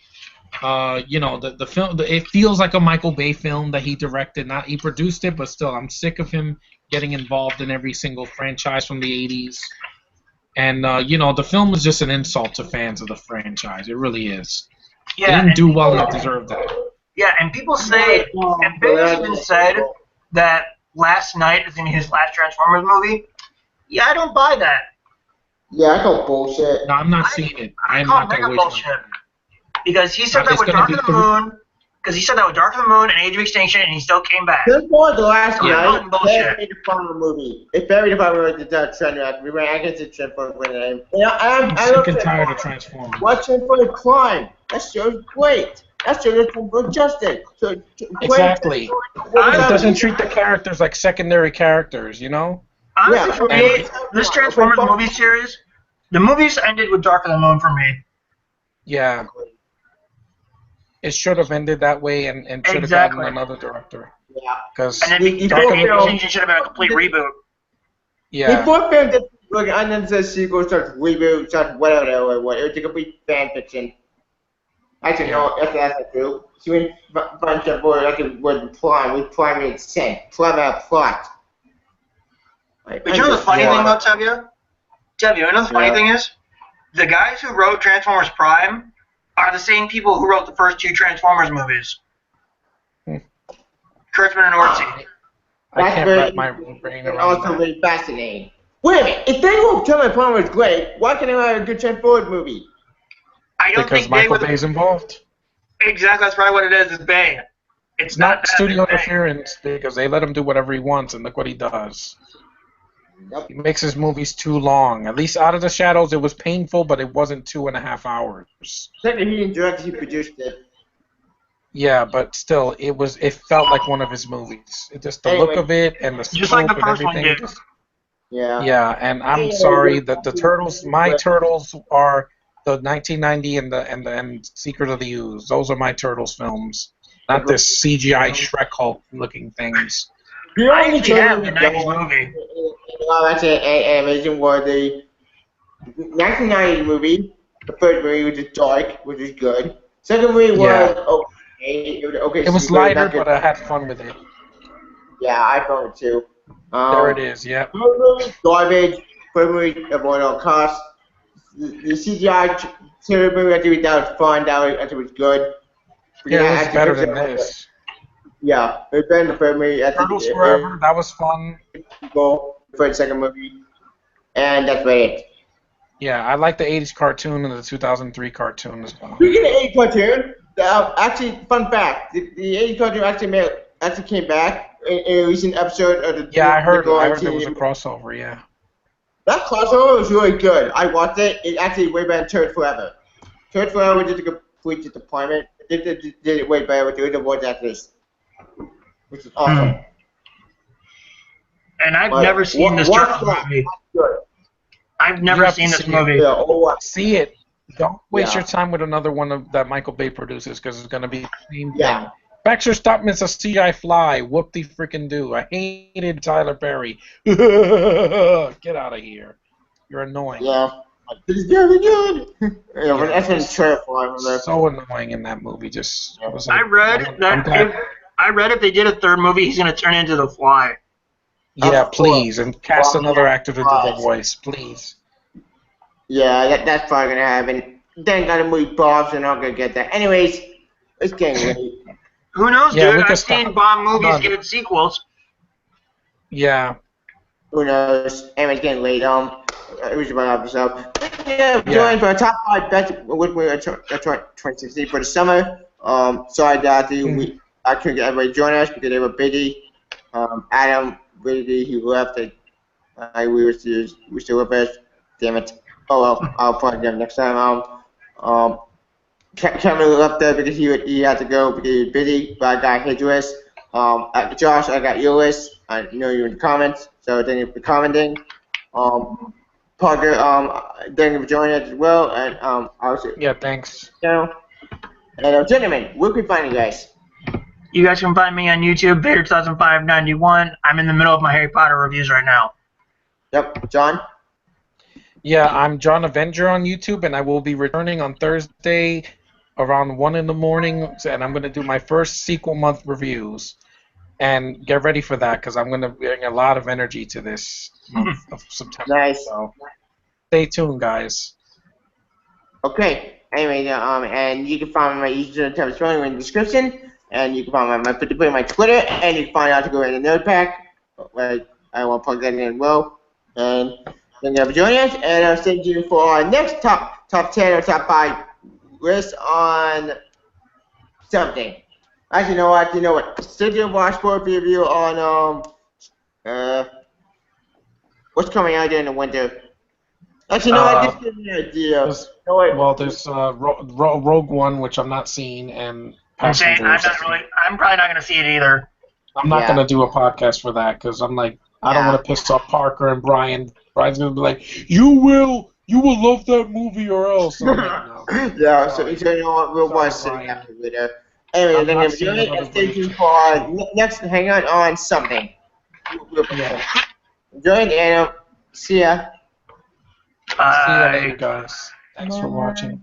The film, it feels like a Michael Bay film that he directed. Not he produced it, but still, I'm sick of him getting involved in every single franchise from the 80s. And, the film is just an insult to fans of the franchise. It really is. Yeah, they didn't do well and deserve that. Yeah, and people say, and Bay even said that Last Night is in his last Transformers movie. Yeah, I don't buy that. Yeah, I call bullshit. No, I'm not seeing it. I'm not going to waste my time. Because he said that with Dark of the Moon. Because he said that with Dark of the Moon and Age of Extinction, and he still came back. Before the Last Night, bullshit. It's very definitely the trend. We went against the Transformers name. I'm sick and tired of Transformers. What's Transformers Crime? That show's great. That show is for justice. So, exactly. It doesn't treat the characters like secondary characters, Honestly, for me, this Transformers movie series The movies ended with Dark of the Moon for me. Yeah, it should have ended that way and should have gotten Exactly. another director. Yeah. And Because then The Dark that of the fourth Moon, Anderson should have been a complete film, reboot. the yeah, fourth film just like unnecessary sequel, starts reboot, starts whatever it was. It was a complete fan fiction. Actually, yeah. no, that's not true. She went bunch of boys actually wasn't plot. We plot made sense. Plot out plot. Like, But you know the funny thing underwater. about Tevya? Tevya, you know the funny Yeah. thing is? The guys who wrote Transformers Prime are the same people who wrote the first 2 Transformers movies. Hmm. Kurtzman and Orci. I That's can't very wrap my interesting brain and around also that. very fascinating. Wait a minute, if they won't tell my Palmer is great, why can't I have a good Transformers movie? I don't Because think Bay Michael was Bay's involved. exactly. That's probably what it is. Is Bay. It's It's not that, studio it's Bay. interference because they let him do whatever he wants, and look what he does. Yep. He makes his movies too long. At least Out of the Shadows, it was painful, but it wasn't 2.5 hours. Second, he didn't direct, he produced it. Yeah, but still, it felt like one of his movies. It just the look Anyway, of it and the Just like scope the and first one everything. did. yeah. Yeah, and I'm Anyway, sorry that the turtles, my turtles are the 1990 and Secret of the Ooze. Those are my turtles films, not this CGI Shrek Hulk looking things. The I only actually have the turtle 90s movie. that's animation was the 1990 movie. The first movie was just dark, which is good. Second movie was Yeah, okay. It was okay, it was stupid, lighter, not good. but I had fun with it. Yeah, I found it too. There it is. Yep. Third movie, garbage. Third movie, avoid all costs. The CGI third movie, I think that was fun. That was good. Because Yeah, it I was actually better fixed than it. this. Yeah, it was better than the third movie. I think Turtles Forever, that was fun. go for the second movie, and that's about it. Yeah, I like the 80s cartoon and the 2003 cartoon as well. Speaking of 80 cartoon, actually, fun fact: the 80 cartoon actually came back in a recent episode of the Yeah, I heard there was a team. crossover, yeah. That crossover was really good. I watched it. It actually way better than Turd Forever. Turd Forever did a complete disappointment. Did it way better with the voice actors, which is awesome. And I've But never seen this watch Turtles that. movie. That's good. I've You never have to seen this see it. movie. Yeah, watch. See it. Don't waste Yeah. your time with another one that Michael Bay produces because it's going to be the same Yeah. thing. Baxter Stockman's a CGI fly. Whoop de freaking do. I hated Tyler Perry. Get out of here. You're annoying. Yeah. It's very good. Yeah, but Yeah, that's been just terrible. I remember. so annoying in that movie. Just it was I like, read I'm that glad. if they did a third movie, he's gonna turn into the Fly. Yeah, Of please, course. and cast Well, another actor to do the right. voice, please. Yeah, that's probably gonna happen. Then gotta move Bob's and not gonna get that. Anyways, it's getting late. Who knows, Yeah, we dude? could I've seen stop. bomb movies Done. get sequels. Yeah, Who knows? Anyways, getting late. It was about episode. Yeah, Yeah. joined for a top 5 best with me at 2016 for the summer. Sorry that I couldn't get everybody to join us because they were busy. Adam, busy, he left. We were still with us. Damn it. Oh well, I'll probably get him next time. Cameron left there because he had to go because he was busy, but I got his list. Josh, I got your list. I know you in the comments, so thank you for commenting. Parker, thank you for joining us as well, and also, yeah, thanks. and gentlemen, where can we find you guys? You guys can find me on YouTube, Vader200591. I'm in the middle of my Harry Potter reviews right now. Yep, John. Yeah, I'm John Avenger on YouTube, and I will be returning on Thursday around 1 in the morning, and I'm going to do my first sequel month reviews. And get ready for that, because I'm going to bring a lot of energy to this month of September. Nice. So stay tuned, guys. Okay. Anyway, and you can find my username tab spelling in the description, and you can find my Twitter, and you can find out to go in the notepad. Like I will plug that in as well. And thank you for joining us, and I'll stay tuned for our next top 10 or top 5 list on something. Actually, you know what? Stay tuned for our sport review on what's coming out during the winter. Actually, this gives me an idea. There's Rogue One, which I'm not seeing, and I'm saying Passengers. I'm probably not gonna see it either. I'm not going to do a podcast for that, because I'm like, I don't want to piss off Parker and Brian. Brian's going to be like, you will You will love that movie or else. I'm like, no. Yeah, Sorry. so you know what? We'll watch Sorry, it Ryan. after later. Anyway, I'm then not I'm seeing doing it another and thank British you chick. for next. Hang on something. Yeah. Enjoy it, and see ya. See you Bye. later, guys. Thanks for watching.